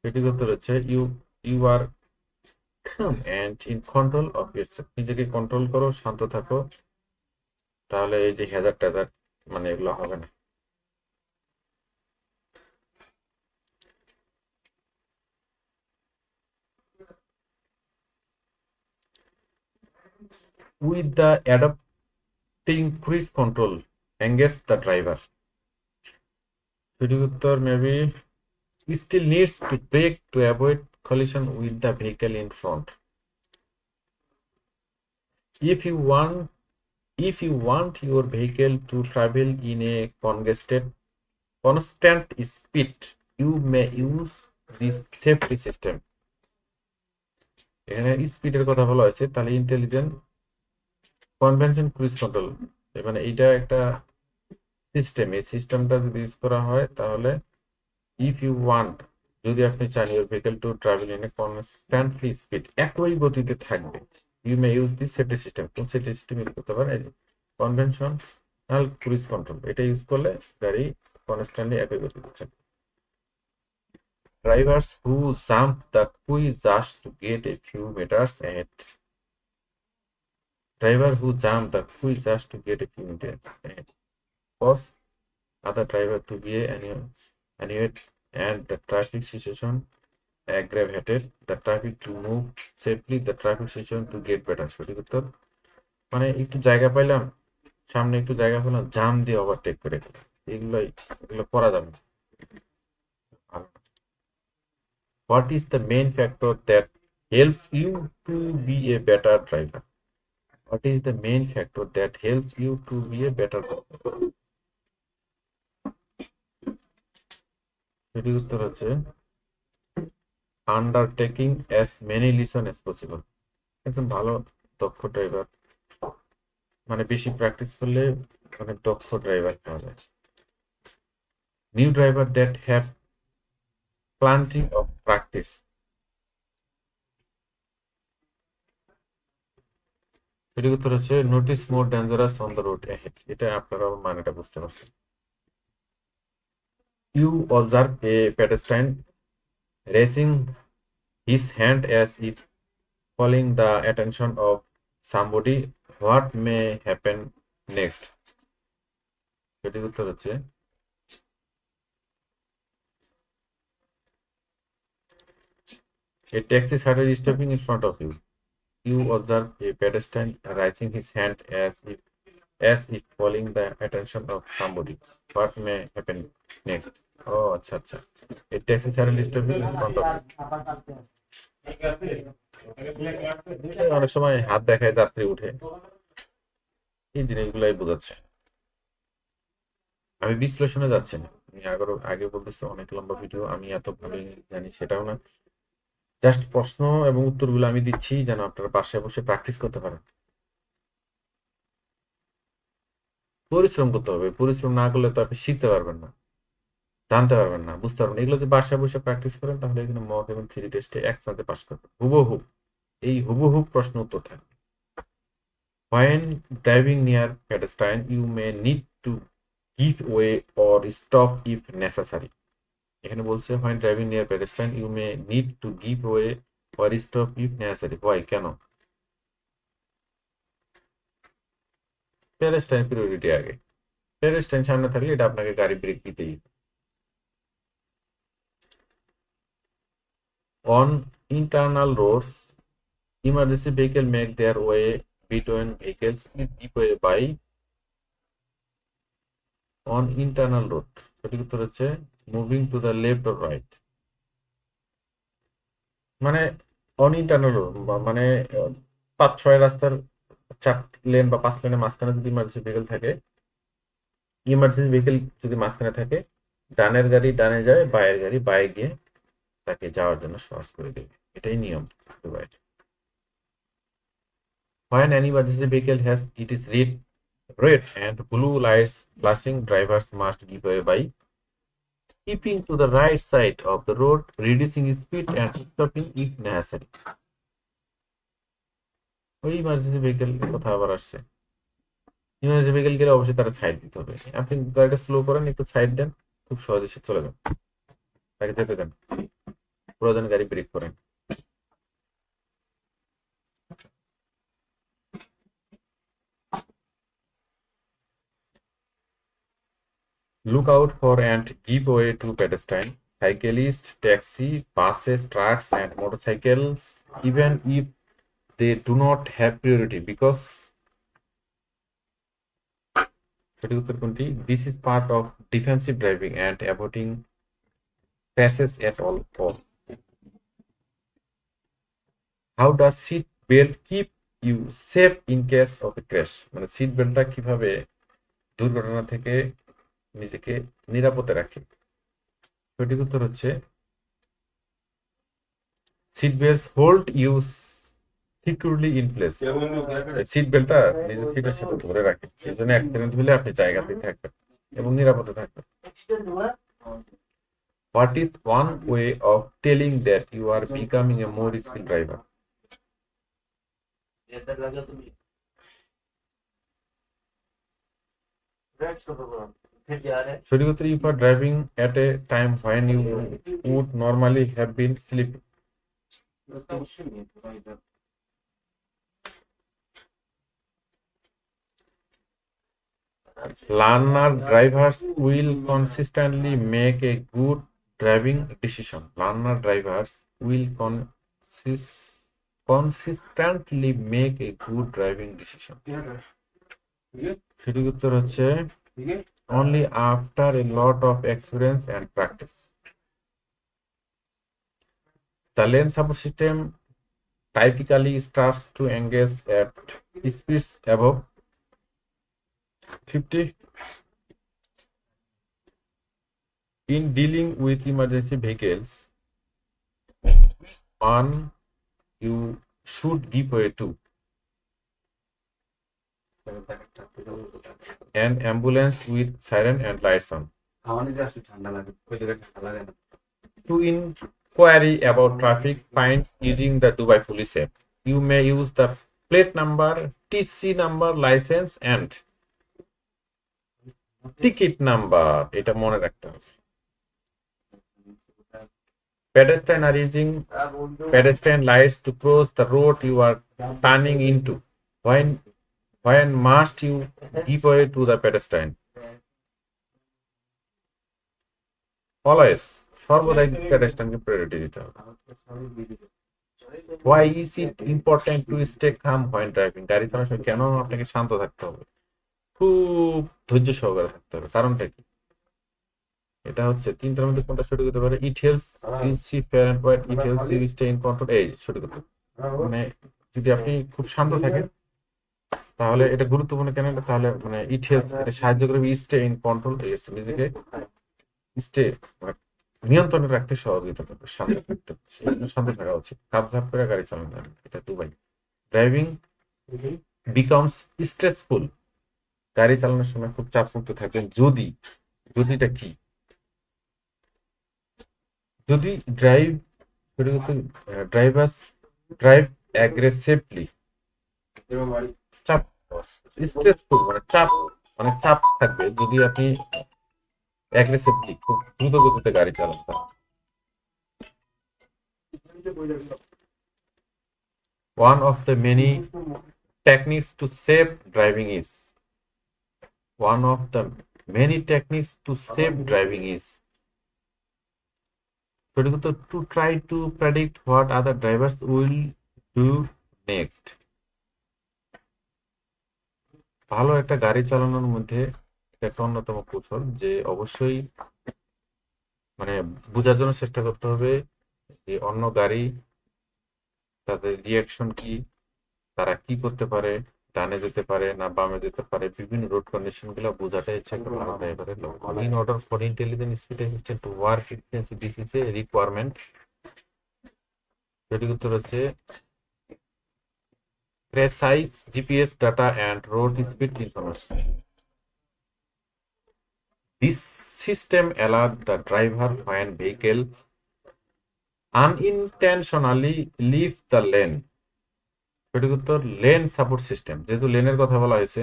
সঠিক উত্তর হচ্ছে you are calm and in control of yourself. নিজেকে control করো, শান্ত থাকো, তাহলে এই যে Hazard ট্যাজার্ড মানে এগুলো হবে না। With the adapting cruise control, engage the driver. সঠিক উত্তর, maybe still needs to brake to avoid collision with the vehicle in front. If you want your vehicle to travel in a constant speed, you may use this safety system. এখানে স্পিডের কথা বলা হয়েছে, তাহলে intelligent convention cruise control, মানে এইটা একটা system. এই সিস্টেমটা যদি ইউজ করা হয় তাহলে ইফ ইউ ওয়ান্ট, যদি আপনি চান your vehicle to travel in a constantly speed, একই গতিতে থাকবে, you may use this safety system. কোন সেফটি সিস্টেম ইউজ করতে পারেন? কনভেনশনাল ক্রুজ কন্ট্রোল, এটা ইউজ করলে গাড়ি কনস্ট্যান্টলি একই গতিতে থাকবে। Drivers who jump the queue just to get a few meters ahead. Driver who jump the queue just to get a few meters ahead cause other driver to be anyway and the traffic situation aggravated the traffic to move safely, the traffic situation to get better. সঠিক উত্তর, মানে একটু জায়গা পাইলাম, সামনে একটু জায়গা পেলাম, জাম দিয়ে ওভারটেক করে দিলাম, এগুলো করা যাবে না। What is the main factor that helps you to be a better driver? What is the main factor that helps you to be a better driver? সঠিক উত্তর হচ্ছে undertaking as many lesson as possible. একজন ভালো দক্ষ driver মানে বেশি practice করলে অনেক দক্ষ ড্রাইভার পাওয়া যায়। New driver that have plenty of practice. সঠিক উত্তর হচ্ছে notice more dangerous on the road ahead. এটা আপনারা মানেটা বুঝতে পারছেন। You observe a pedestrian raising his hand as if calling the attention of somebody. What may happen next? সঠিক উত্তর হচ্ছে a taxi started stopping in front of you. You observe a pedestrian raising his hand as if calling the attention of somebody. What may happen next? Oh, আচ্ছা আচ্ছা। A taxi started stopping in front of you. অনেক সময় হাত দেখায় যাত্রী উঠে, এই জিনিসগুলাই বোঝাচ্ছে। আমি বিশ্লেষণে যাচ্ছি না, আমি আগে বলতেছি অনেক লম্বা ভিডিও, আমি এত ভালো জানি সেটাও না। জাস্ট প্রশ্ন এবং উত্তরগুলো আমি দিচ্ছি যেন আপনারা বাসায় বসে প্র্যাকটিস করতে পারেন। পরিশ্রম করতে হবে, পরিশ্রম না করলে তো আপনি শিখতে পারবেন না, জানতে পারবেন না, বুঝতে পারবেন না। এগুলো যদি বাসায় বসে প্র্যাকটিস করেন তাহলে এখানে মক এবং থিওরি টেস্টে একসাথে পাস করবেন হুবহু। এই হুবহু প্রশ্ন উত্তর থাকবে। When driving near pedestrian, you may need to give way or stop if necessary. এখানে বলছে when driving near pedestrian, you may need to give way or stop if necessary. Why? কেন? পেডেস্ট্রাইন প্রিয়োরিটি আগে। পেডেস্ট্রাইন সামনে থাকলে এটা আপনাকে গাড়ি ব্রেক দিতেই। On internal roads, emergency vehicle make their way between vehicles. Please give way by on internal road. সঠিক উত্তর হচ্ছে moving to the left or right. মানে অন ইন্টারনাল রোড মানে 5-6 রাস্তার 4 লেন বা 5 লেনের মাঝখানে যদি ইমার্জেন্সি ভেহিকেল থাকে, ইমার্জেন্সি ভেহিকেল যদি মাঝখানে থাকে, ডানের গাড়ি ডানে যায়, বায়ের গাড়ি বায়ে গিয়ে তাকে যাওয়ার জন্য সহজ করে দেবে। এটাই নিয়ম। When an emergency vehicle has it is red and blue lights flashing, drivers must give way by keeping to the right side of the road, reducing speed and stopping if necessary. ওই emergency vehicle কথা আবার আসছে। Emergency vehicle গেলে অবশ্যই তারা side দিতে হবে। আপনি গাড়িটা স্লো করেন, একটু সাইড দেন, খুব সহজে সে চলে যান, তাকে যেতে দেন, প্রয়োজনে গাড়ি ব্রেক করেন। Look out for and give way to pedestrian, cyclists, taxi, buses, trucks, and motorcycles, even if they do not have priority, because সঠিক উত্তর কোনটি? This is part of defensive driving and avoiding crashes at all costs. How does seat belt keep you safe in case of a crash? মানে seat বেল্টটা কিভাবে দুর্ঘটনা থেকে নিজেকে নিরাপদে রাখে? সঠিক উত্তর হচ্ছে seat belt hold you securely in place. Seat বেল্টটা নিজের সিটের সাথে ধরে রাখে, এই জন্য অ্যাক্সিডেন্ট হলে আপনি জায়গাতেই থাকবেন এবং নিরাপদে থাকবেন। What is one way of telling that you are becoming a more skilled driver? সঠিক উত্তর you are driving at a time when you would normally have been sleeping. Learner drivers will consistently make a good driving decision. Learner drivers will consistently make a good driving decision. সঠিক উত্তর হচ্ছে only after a lot of experience and practice. The lane support system typically starts to engage at speeds above 50 in dealing with emergency vehicles. One you should give way to an ambulance with siren and lights on. To inquiry about traffic fines using the Dubai Police app, you may use the plate number, TC number, license and ticket number. এটা মনে রাখতে হবে। Pedestrian are using pedestrian lights to cross the road you are turning into. When must you give way to the pedestrian? Always সর্বদাই pedestrianকে priority দিতে হবে। Why is it important to stay calm when driving? গাড়ি চালানোর সময় কেন আপনাকে শান্ত থাকতে হবে? খুব ধৈর্য সহকারে থাকতে হবে। কারণটা কি? এটা হচ্ছে তিনটার মধ্যে কোনটা সঠিক হতে পারে? It helps you see fair and wide. It helps you stay in control. এই সঠিক উত্তর। মানে যদি আপনি খুব শান্ত থাকেন তাহলে এটা গুরুত্বপূর্ণ কেন? তাহলে মানে ইট হেল্পস, এটা সাহায্য করবে স্টে ইন কন্ট্রোল, নিজেকে স্টে নিয়ন্ত্রণে রাখতে সহযোগিতা করবে, শান্ত থাকতে, সেই জন্য শান্ত থাকা উচিত। কাপ ধাপ করে গাড়ি চালানো যাবে, এটা দুবাই। ড্রাইভিং বিকামস স্ট্রেসফুল, গাড়ি চালানোর সময় খুব চাপমুক্ত থাকবেন যদি, যদিটা কি, যদি ড্রাইভার্স ড্রাইভ অ্যাগ্রেসিভলি, চাপ স্ট্রেসফুল মানে চাপ থাকবে যদি আপনি অ্যাগ্রেসিভলি খুব দ্রুত গতিতে গাড়ি চালান। One of the many techniques to save driving is to try to predict what other drivers will do next. ভালো একটা গাড়ি চালানোর মধ্যে এটা একটা অন্যতম কৌশল যে অবশ্যই মানে বোঝার জন্য চেষ্টা করতে হবে যে অন্য গাড়ি তাদের রিয়াকশন কি, তারা কি করতে পারে, ডানে যেতে পারে না বামে যেতে পারে, বিভিন্ন রোড কন্ডিশন গুলো বোঝাটাই হচ্ছে একটা ভালো ড্রাইভারের লক্ষণ। In order for intelligent speed assistant to work efficiency, this is a requirement. সঠিক উত্তর হচ্ছে precise GPS data and road speed information. This system allows the driver when vehicle unintentionally leave the lane. সঠিক উত্তর lane support system, যেহেতু লেনের কথা বলা হয়েছে,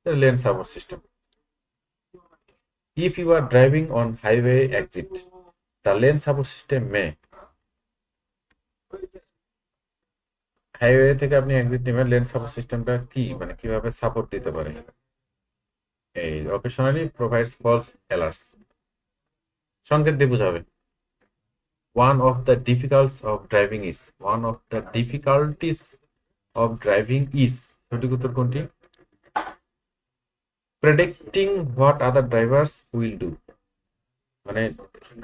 lane support system. If you are driving on highway exit, the lane support system may, highway থেকে আপনি exit নেবেন, লেন সাপোর্ট সিস্টেমটা কি মানে কিভাবে সাপোর্ট দিতে পারে? এই occasionally provides false alerts, সংকেত দিয়ে বোঝাবে। One of the difficulties of driving is, সঠিক উত্তর কোনটি? Predicting what other drivers will do, মানে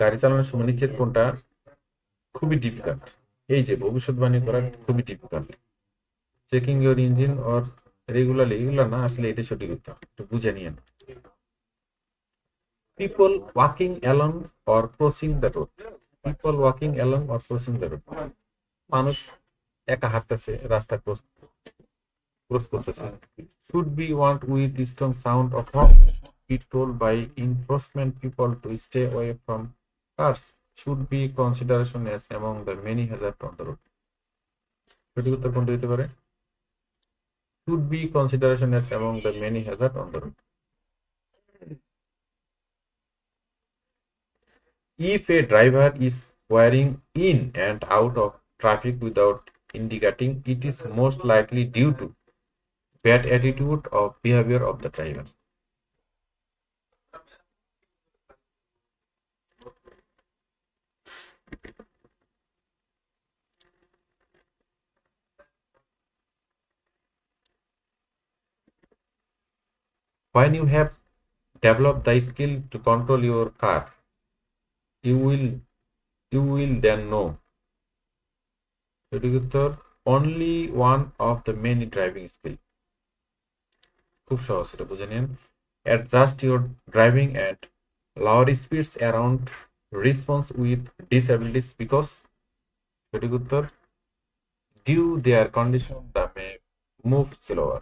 গাড়ি চালানোর সময় নিশ্চিত কোনটা খুবই ডিফিকাল্ট, এই যে ভবিষ্যৎবাণী করা খুবই difficult. Checking your engine or regularly, এগুলো না, আসলে এটা সঠিক উত্তর, একটু বুঝে নিয়েন। People walking along or crossing the road, মানুষ একা হাঁটতেছে, রাস্তা ক্রস করতেছে। Should be warned with strong sound of horn, be told by enforcement people to stay away from cars. Should be consideration as among the many hazards on the road. সঠিক উত্তর কোনটা হতে পারে? Should be consideration as among the many hazards on the road. If a driver is wearing in and out of traffic without indicating, it is most likely due to bad attitude or behavior of the driver. When you have developed the skill to control your car, you will then know. সঠিক উত্তর only one of the many driving skill. খুব সহজ, এটা বুঝে নিন। Adjust your driving at lower speeds around response with disabilities because সঠিক উত্তর due their condition the may move slower.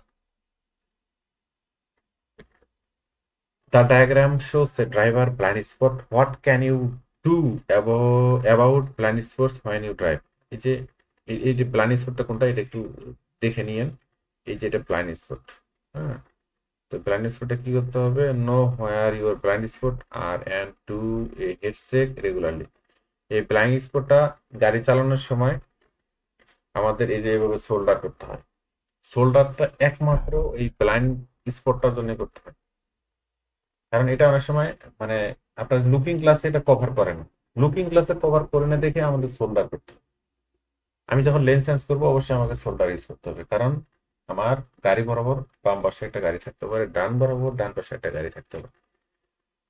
The diagram shows a driver blind spot. What can you do about blind spots when you drive? এই যে এই যে blind স্পটটা কোনটা, এটা একটু দেখে নিয়েন। এই যে এটা ব্লাইন্ড স্পট, হ্যাঁ। তো ব্লাইন্ড স্পটে কি করতে হবে? Know where your blind spot are and do a head check regularly. এই ব্লাইন্ড স্পটটা গাড়ি চালানোর সময় আমাদের এই যে এভাবে শোল্ডার করতে হয়। শোল্ডারটা একমাত্র এই ব্লাইন্ড স্পটটার জন্য করতে হয়, কারণ এটা অনেক সময় মানে আপনার লুকিং গ্লাসে এটা কভার করে না। লুকিং গ্লাসে কভার করে না দেখে আমাদের শোল্ডার করতে হবে। আমি যখন লেন চেঞ্জ করবো অবশ্যই আমাকে শোল্ডার ইউজ করতে হবে, কারণ আমার গাড়ি বরাবর বাম পাশে একটা গাড়ি থাকতে পারে, ডান বরাবর ডান পাশে একটা গাড়ি থাকতে পারে।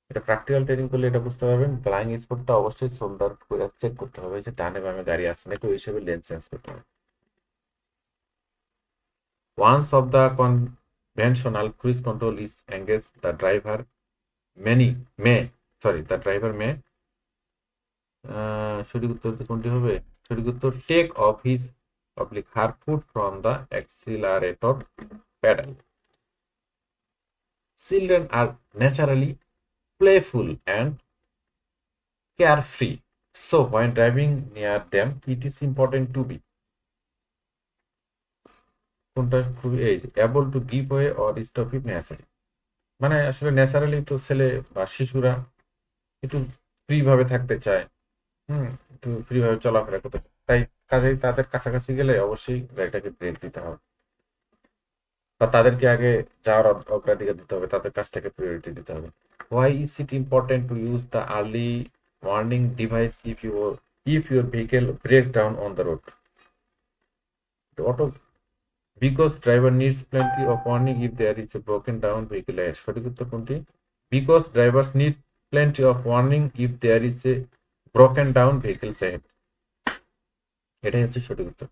এটা প্র্যাকটিক্যাল ট্রেনিং করলে এটা বুঝতে পারবেন। ব্লাইন্ড স্পটটা অবশ্যই শোল্ডার করে চেক করতে হবে যে ডানে বামে গাড়ি আসছে না, তো ওই হিসেবে লেন চেঞ্জ করতে হবে। Once of the conventional cruise control is engaged, the driver the driver may সঠিক উত্তর কোনটি হবে? সঠিক উত্তর take off his her foot from the accelerator pedal. Children are naturally playful and carefree, so when driving near them it is important to be কোনটা খুবই এই able to give way or stop if necessary। মানে আসলে naturally তো ছেলে বা শিশুরা একটু ফ্রি ভাবে থাকতে চায়, একটু ফ্রি ভাবে চলাফেরা করতে চায়। তাই কাজেই তাদের কাছাকাছি গেলে অবশ্যই গাড়িটাকে ব্রেক দিতে হবে, বা তাদেরকে আগে যাওয়ার অগ্রাধিকার দিতে হবে, তাদের কাজটাকে প্রায়োরিটি দিতে হবে। Why is it important to use the early warning device if your vehicle breaks down on the road? Auto because driver needs plenty of warning if there is a broken down vehicle ahead. সঠিক উত্তর কোনটি? Because drivers need plenty of warning if there is a broken down vehicle ahead। এটাই হচ্ছে সঠিক উত্তর।